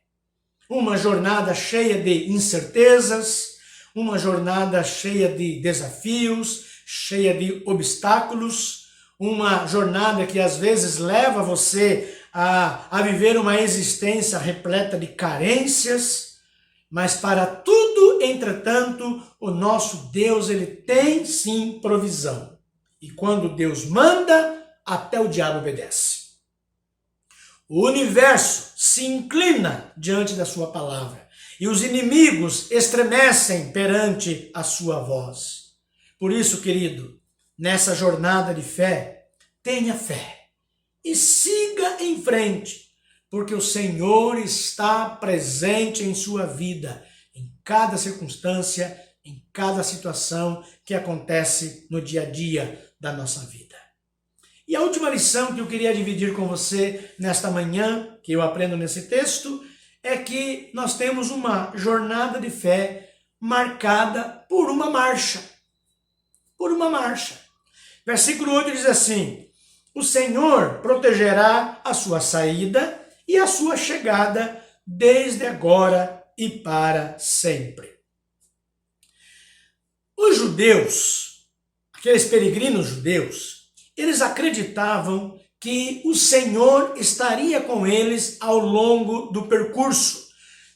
Uma jornada cheia de incertezas, uma jornada cheia de desafios, cheia de obstáculos, uma jornada que às vezes leva você a viver uma existência repleta de carências, mas para tudo, entretanto, o nosso Deus, ele tem sim provisão. E quando Deus manda, até o diabo obedece. O universo se inclina diante da sua palavra e os inimigos estremecem perante a sua voz. Por isso, querido, nessa jornada de fé, tenha fé e siga em frente, porque o Senhor está presente em sua vida, em cada circunstância, em cada situação que acontece no dia a dia da nossa vida. E a última lição que eu queria dividir com você nesta manhã, que eu aprendo nesse texto, é que nós temos uma jornada de fé marcada por uma marcha. Por uma marcha. Versículo 8 diz assim: o Senhor protegerá a sua saída e a sua chegada desde agora e para sempre. Os judeus, aqueles peregrinos judeus, eles acreditavam que o Senhor estaria com eles ao longo do percurso,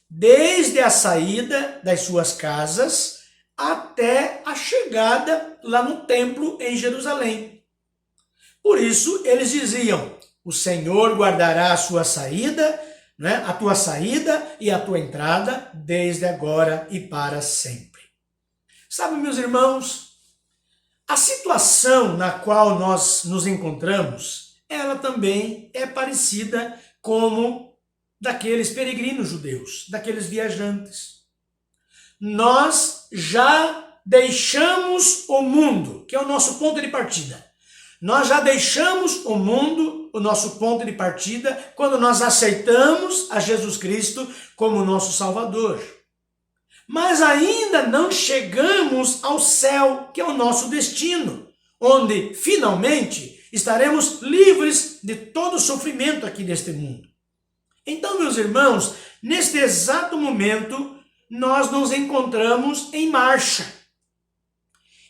desde a saída das suas casas até a chegada lá no templo em Jerusalém. Por isso eles diziam: o Senhor guardará a sua saída, né, a tua saída e a tua entrada desde agora e para sempre. Sabe, meus irmãos, a situação na qual nós nos encontramos, ela também é parecida como daqueles peregrinos judeus, daqueles viajantes. Nós já deixamos o mundo, que é o nosso ponto de partida. Nós já deixamos o mundo, o nosso ponto de partida, quando nós aceitamos a Jesus Cristo como nosso Salvador. Mas ainda não chegamos ao céu, que é o nosso destino, onde finalmente estaremos livres de todo o sofrimento aqui deste mundo. Então, meus irmãos, neste exato momento, nós nos encontramos em marcha,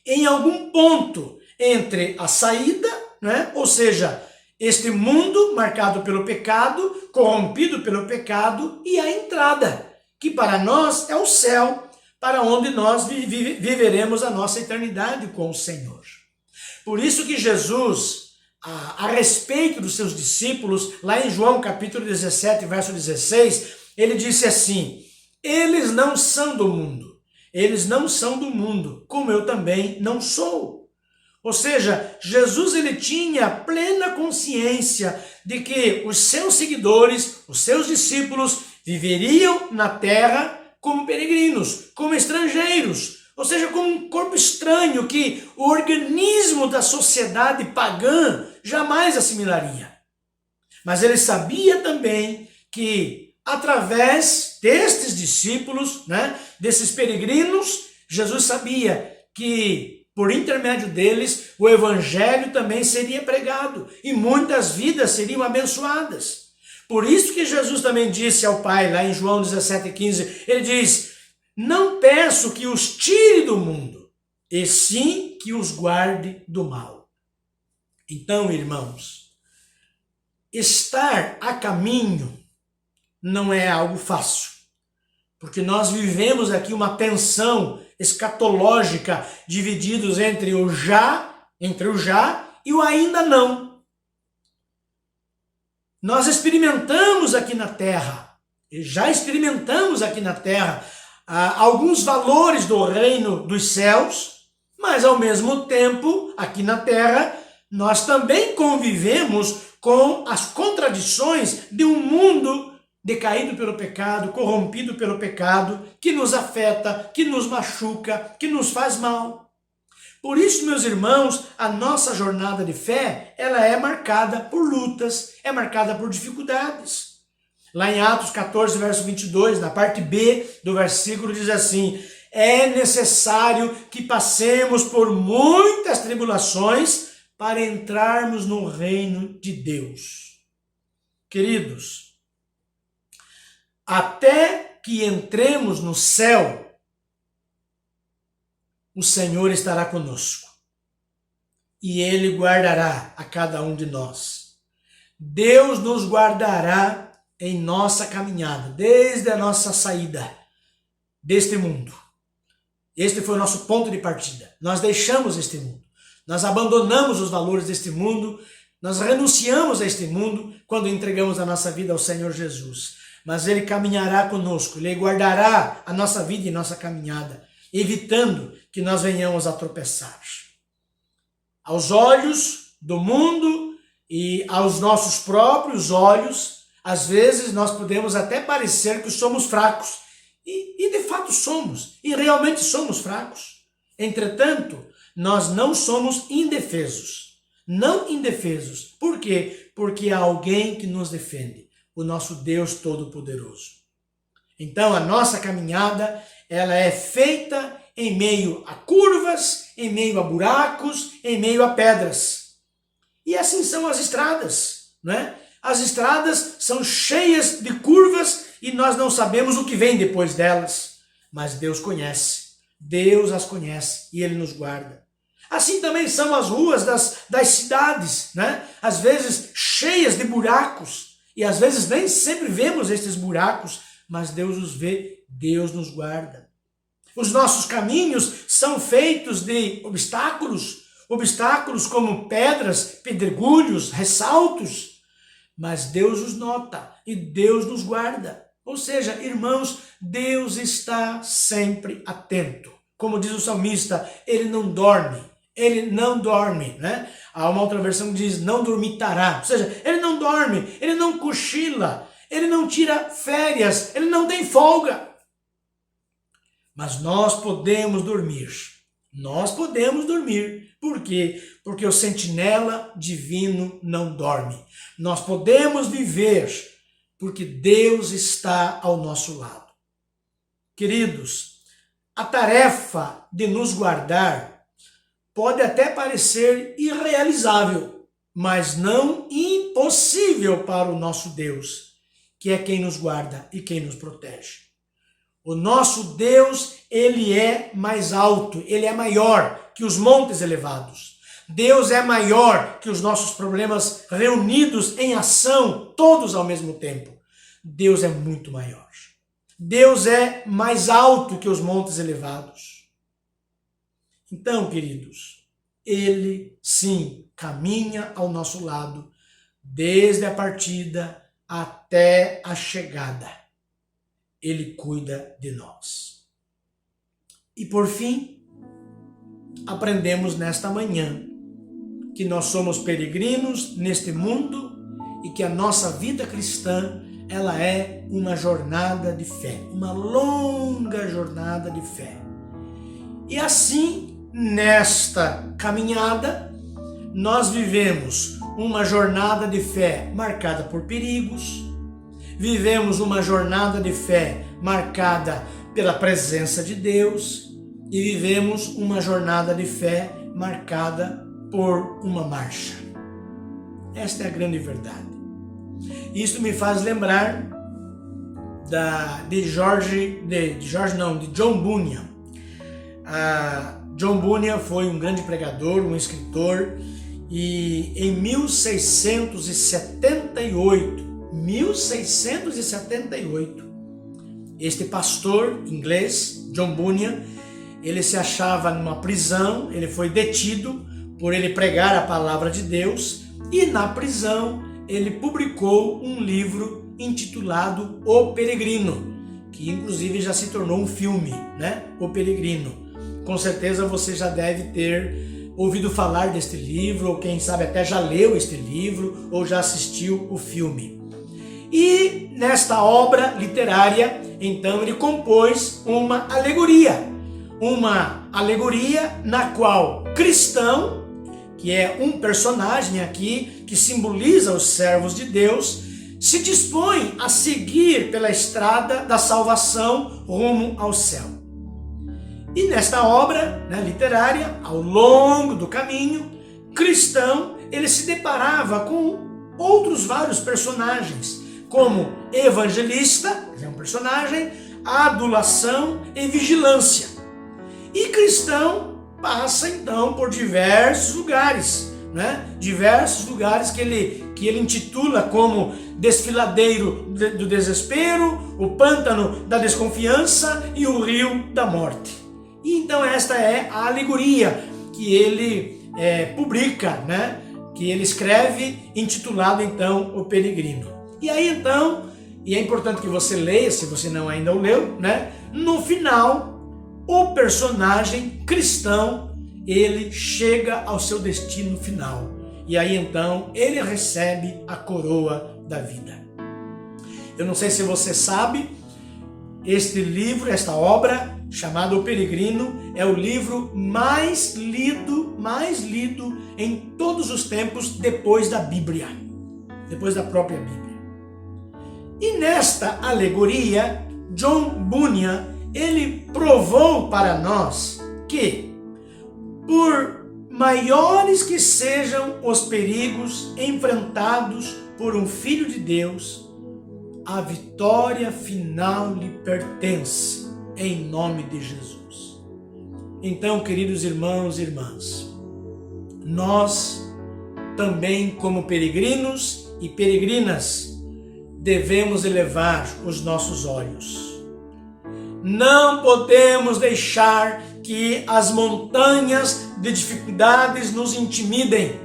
em algum ponto entre a saída, né? Ou seja, este mundo marcado pelo pecado, corrompido pelo pecado, e a entrada, que para nós é o céu, para onde nós viveremos a nossa eternidade com o Senhor. Por isso que Jesus, a respeito dos seus discípulos, lá em João capítulo 17, verso 16, ele disse assim: eles não são do mundo, como eu também não sou. Ou seja, Jesus ele tinha plena consciência de que os seus seguidores, os seus discípulos, viveriam na terra como peregrinos, como estrangeiros, ou seja, como um corpo estranho que o organismo da sociedade pagã jamais assimilaria. Mas ele sabia também que através destes discípulos, né, desses peregrinos, Jesus sabia que por intermédio deles, o evangelho também seria pregado e muitas vidas seriam abençoadas. Por isso que Jesus também disse ao Pai, lá em João 17,15, ele diz: não peço que os tire do mundo, e sim que os guarde do mal. Então, irmãos, estar a caminho não é algo fácil, porque nós vivemos aqui uma tensão escatológica, divididos entre o já e o ainda não. Nós experimentamos aqui na terra, e já experimentamos aqui na terra, alguns valores do reino dos céus, mas ao mesmo tempo, aqui na terra, nós também convivemos com as contradições de um mundo decaído pelo pecado, corrompido pelo pecado, que nos afeta, que nos machuca, que nos faz mal. Por isso, meus irmãos, a nossa jornada de fé, ela é marcada por lutas, é marcada por dificuldades. Lá em Atos 14, verso 22, na parte B do versículo, diz assim: é necessário que passemos por muitas tribulações para entrarmos no reino de Deus. Queridos, até que entremos no céu, o Senhor estará conosco e Ele guardará a cada um de nós. Deus nos guardará em nossa caminhada, desde a nossa saída deste mundo. Este foi o nosso ponto de partida. Nós deixamos este mundo, nós abandonamos os valores deste mundo, nós renunciamos a este mundo quando entregamos a nossa vida ao Senhor Jesus. Mas Ele caminhará conosco, Ele guardará a nossa vida e nossa caminhada, evitando que nós venhamos a tropeçar. Aos olhos do mundo e aos nossos próprios olhos, às vezes nós podemos até parecer que somos fracos, e de fato fato somos, e realmente somos fracos. Entretanto, nós não somos indefesos. Não indefesos. Por quê? Porque há alguém que nos defende, o nosso Deus Todo-Poderoso. Então, a nossa caminhada, ela é feita em meio a curvas, em meio a buracos, em meio a pedras. E assim são as estradas, não é? As estradas são cheias de curvas e nós não sabemos o que vem depois delas. Mas Deus conhece, Deus as conhece e Ele nos guarda. Assim também são as ruas das cidades, né? Às vezes cheias de buracos e às vezes nem sempre vemos estes buracos, mas Deus os vê, Deus nos guarda. Os nossos caminhos são feitos de obstáculos como pedras, pedregulhos, ressaltos, mas Deus os nota e Deus nos guarda. Ou seja, irmãos, Deus está sempre atento. Como diz o salmista, Ele não dorme, né? Há uma outra versão que diz, não dormitará. Ou seja, Ele não dorme, Ele não cochila, Ele não tira férias, Ele não tem folga. Mas nós podemos dormir. Nós podemos dormir. Por quê? Porque o sentinela divino não dorme. Nós podemos viver porque Deus está ao nosso lado. Queridos, a tarefa de nos guardar pode até parecer irrealizável, mas não impossível para o nosso Deus, que é quem nos guarda e quem nos protege. O nosso Deus, Ele é mais alto, Ele é maior que os montes elevados. Deus é maior que os nossos problemas reunidos em ação, todos ao mesmo tempo. Deus é muito maior. Deus é mais alto que os montes elevados. Então, queridos, Ele sim caminha ao nosso lado, desde a partida até a chegada. Ele cuida de nós. E por fim, aprendemos nesta manhã que nós somos peregrinos neste mundo e que a nossa vida cristã, ela é uma jornada de fé, uma longa jornada de fé. E assim, nesta caminhada, nós vivemos uma jornada de fé marcada por perigos, vivemos uma jornada de fé marcada pela presença de Deus e vivemos uma jornada de fé marcada por uma marcha. Esta é a grande verdade. Isso me faz lembrar de John Bunyan. John Bunyan foi um grande pregador, um escritor, e em 1678, este pastor inglês, John Bunyan, ele se achava numa prisão, ele foi detido por ele pregar a palavra de Deus, e na prisão ele publicou um livro intitulado O Peregrino, que inclusive já se tornou um filme, né? O Peregrino. Com certeza você já deve ter ouvido falar deste livro, ou quem sabe até já leu este livro, ou já assistiu o filme. E nesta obra literária, então, ele compôs uma alegoria na qual cristão, que é um personagem aqui que simboliza os servos de Deus, se dispõe a seguir pela estrada da salvação rumo ao céu. E nesta obra, né, literária, ao longo do caminho, cristão, ele se deparava com outros vários personagens, como evangelista, que é um personagem, adulação e vigilância. E cristão passa então por diversos lugares, né? Diversos lugares que ele intitula como desfiladeiro do desespero, o pântano da desconfiança e o rio da morte. E então esta é a alegoria que ele publica, né? Que ele escreve, intitulado então O Peregrino. E aí então, e é importante que você leia, se você não ainda o leu, né? No final, o personagem cristão, ele chega ao seu destino final. E aí então, ele recebe a coroa da vida. Eu não sei se você sabe, este livro, esta obra, chamada O Peregrino, é o livro mais lido em todos os tempos depois da Bíblia, depois da própria Bíblia. E nesta alegoria, John Bunyan, ele provou para nós que, por maiores que sejam os perigos enfrentados por um filho de Deus, a vitória final lhe pertence, em nome de Jesus. Então, queridos irmãos e irmãs, nós também, como peregrinos e peregrinas, devemos elevar os nossos olhos. Não podemos deixar que as montanhas de dificuldades nos intimidem,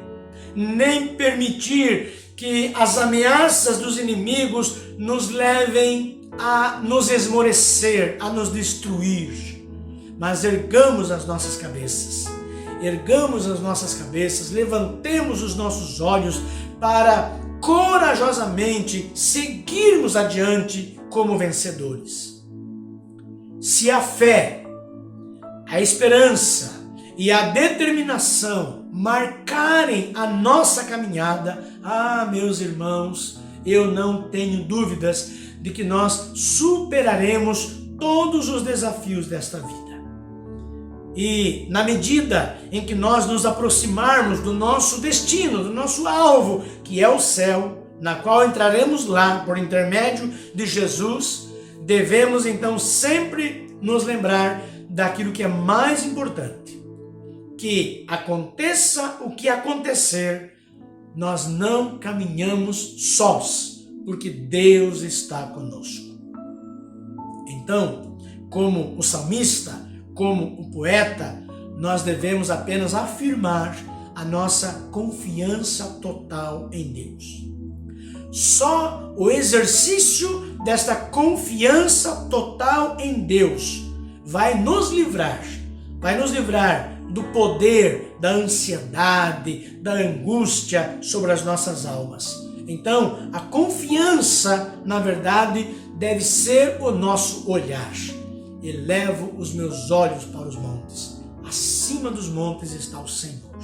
nem permitir que as ameaças dos inimigos nos levem a nos esmorecer, a nos destruir. Mas ergamos as nossas cabeças, levantemos os nossos olhos para corajosamente seguirmos adiante como vencedores. Se a fé, a esperança e a determinação marcarem a nossa caminhada, meus irmãos, eu não tenho dúvidas de que nós superaremos todos os desafios desta vida. E na medida em que nós nos aproximarmos do nosso destino, do nosso alvo, que é o céu, na qual entraremos lá por intermédio de Jesus, devemos então sempre nos lembrar daquilo que é mais importante. Que aconteça o que acontecer, nós não caminhamos sós, porque Deus está conosco. Então, como o salmista, como o poeta, nós devemos apenas afirmar a nossa confiança total em Deus. Só o exercício desta confiança total em Deus vai nos livrar do poder da ansiedade, da angústia sobre as nossas almas. Então, a confiança, na verdade, deve ser o nosso olhar. Elevo os meus olhos para os montes. Acima dos montes está o Senhor.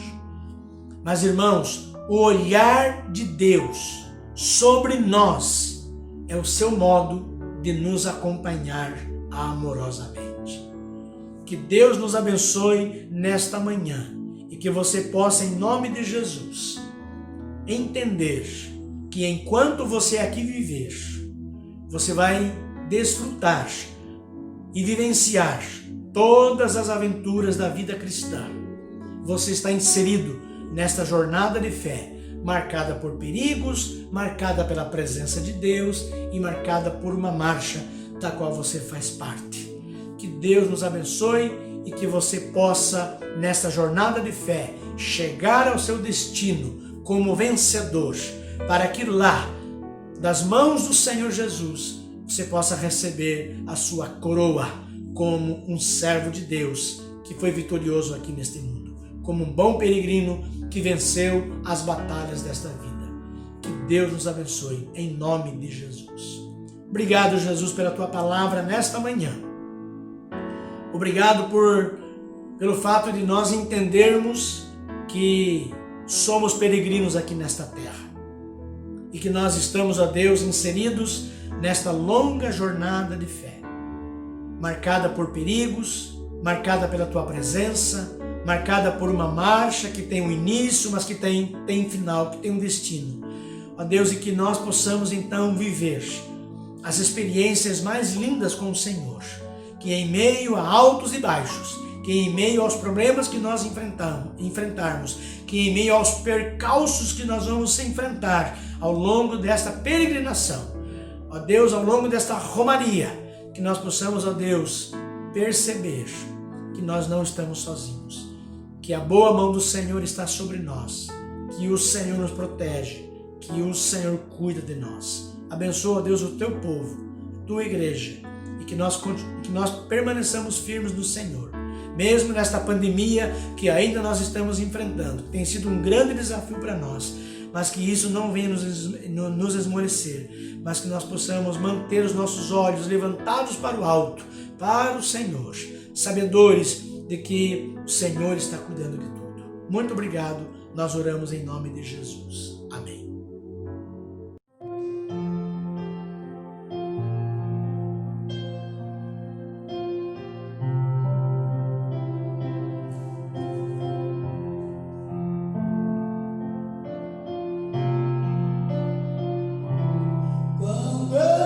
Mas, irmãos, o olhar de Deus sobre nós é o seu modo de nos acompanhar amorosamente. Que Deus nos abençoe nesta manhã e que você possa, em nome de Jesus, entender que enquanto você aqui viver, você vai desfrutar e vivenciar todas as aventuras da vida cristã. Você está inserido nesta jornada de fé, marcada por perigos, marcada pela presença de Deus e marcada por uma marcha da qual você faz parte. Que Deus nos abençoe e que você possa, nesta jornada de fé, chegar ao seu destino como vencedor, para que lá, das mãos do Senhor Jesus, você possa receber a sua coroa como um servo de Deus que foi vitorioso aqui neste mundo, como um bom peregrino que venceu as batalhas desta vida. Que Deus nos abençoe em nome de Jesus. Obrigado, Jesus, pela tua palavra nesta manhã. Obrigado pelo fato de nós entendermos que somos peregrinos aqui nesta terra e que nós estamos, ó Deus, inseridos nesta longa jornada de fé, marcada por perigos, marcada pela tua presença, marcada por uma marcha que tem um início, mas que tem final, que tem um destino. Ó Deus, e que nós possamos então viver as experiências mais lindas com o Senhor, que em meio a altos e baixos, que em meio aos problemas que nós enfrentarmos, que em meio aos percalços que nós vamos enfrentar ao longo desta peregrinação, ó Deus, ao longo desta romaria, que nós possamos, ó Deus, perceber que nós não estamos sozinhos, que a boa mão do Senhor está sobre nós, que o Senhor nos protege, que o Senhor cuida de nós. Abençoa, ó Deus, o teu povo, a tua igreja, e que nós permaneçamos firmes no Senhor, mesmo nesta pandemia que ainda nós estamos enfrentando, que tem sido um grande desafio para nós, mas que isso não venha nos esmorecer, mas que nós possamos manter os nossos olhos levantados para o alto, para o Senhor, sabedores de que o Senhor está cuidando de tudo. Muito obrigado, nós oramos em nome de Jesus. Amém. Cantarei,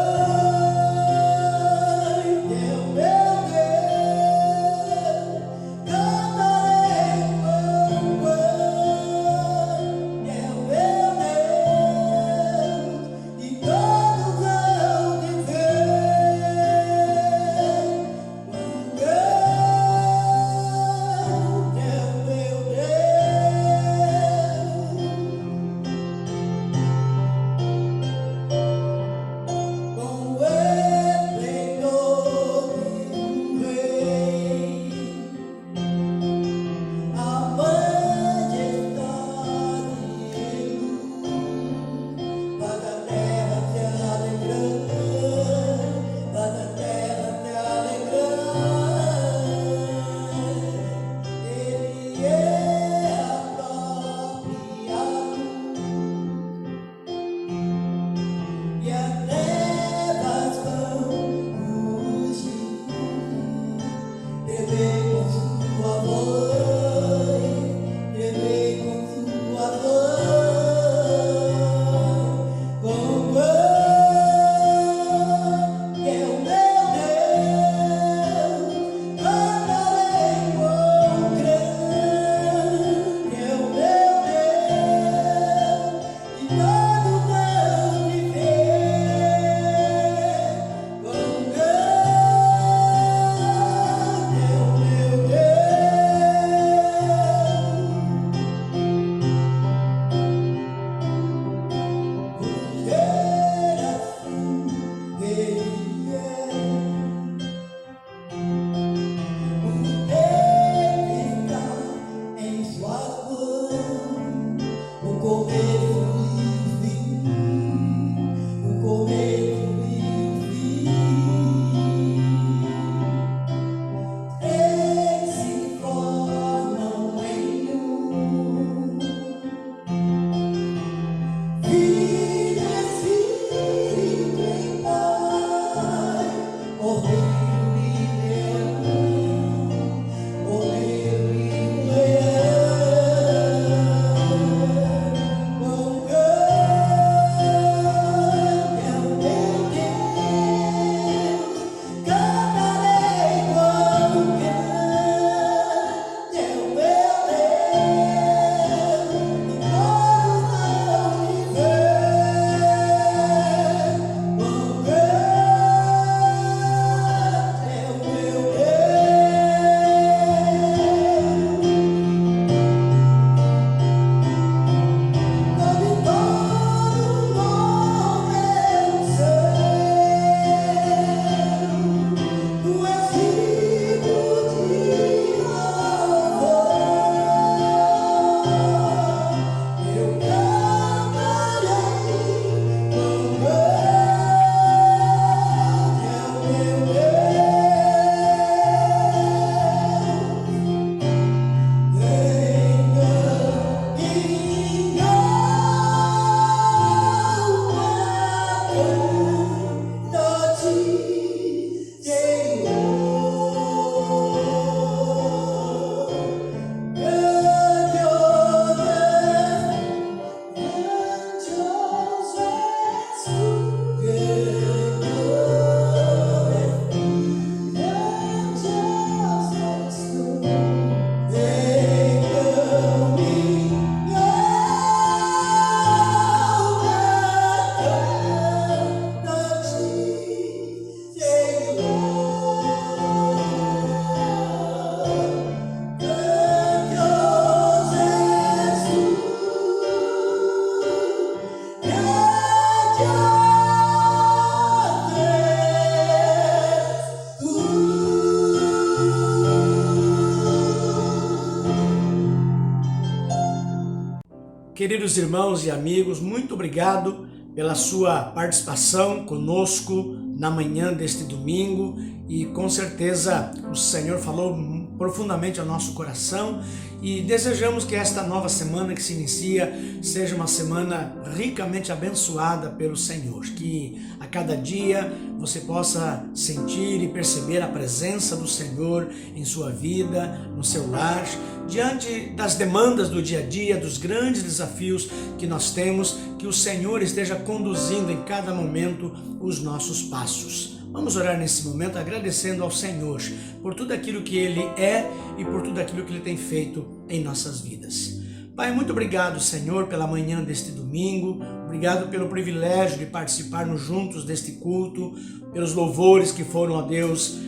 Queridos irmãos e amigos, muito obrigado pela sua participação conosco na manhã deste domingo e com certeza o Senhor falou profundamente ao nosso coração e desejamos que esta nova semana que se inicia seja uma semana ricamente abençoada pelo Senhor, que a cada dia você possa sentir e perceber a presença do Senhor em sua vida, no seu lar, diante das demandas do dia a dia, dos grandes desafios que nós temos, que o Senhor esteja conduzindo em cada momento os nossos passos. Vamos orar nesse momento agradecendo ao Senhor por tudo aquilo que Ele é e por tudo aquilo que Ele tem feito em nossas vidas. Pai, muito obrigado, Senhor, pela manhã deste domingo, obrigado pelo privilégio de participarmos juntos deste culto, pelos louvores que foram, ó Deus,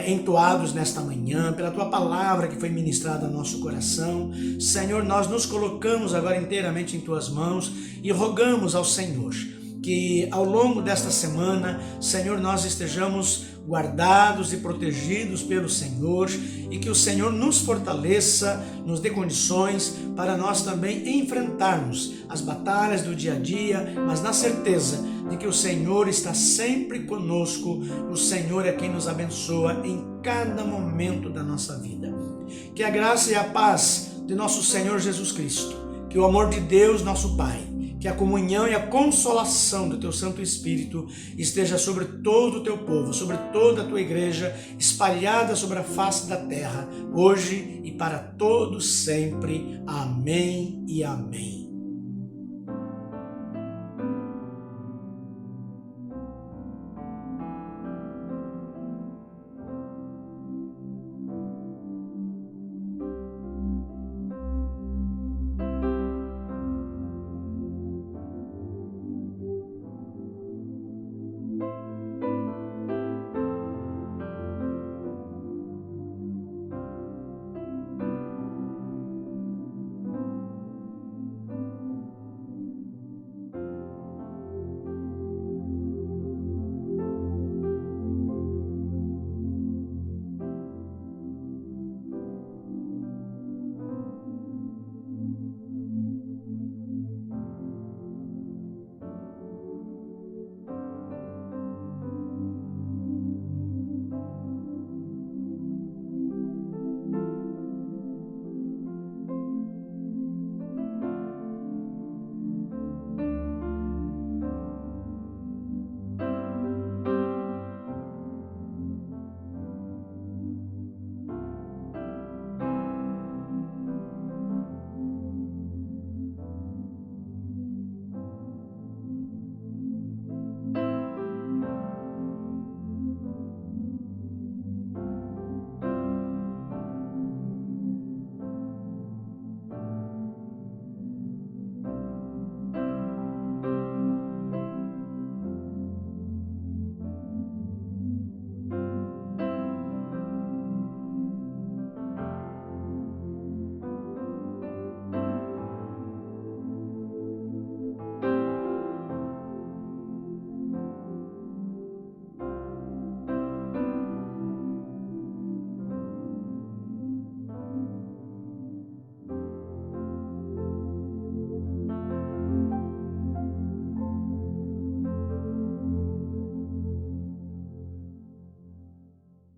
entoados nesta manhã, pela Tua palavra que foi ministrada ao nosso coração. Senhor, nós nos colocamos agora inteiramente em Tuas mãos e rogamos ao Senhor que ao longo desta semana, Senhor, nós estejamos guardados e protegidos pelo Senhor e que o Senhor nos fortaleça, nos dê condições para nós também enfrentarmos as batalhas do dia a dia, mas na certeza de que o Senhor está sempre conosco, o Senhor é quem nos abençoa em cada momento da nossa vida. Que a graça e a paz de nosso Senhor Jesus Cristo, que o amor de Deus, nosso Pai, que a comunhão e a consolação do Teu Santo Espírito esteja sobre todo o Teu povo, sobre toda a Tua igreja, espalhada sobre a face da terra, hoje e para todos sempre. Amém e amém.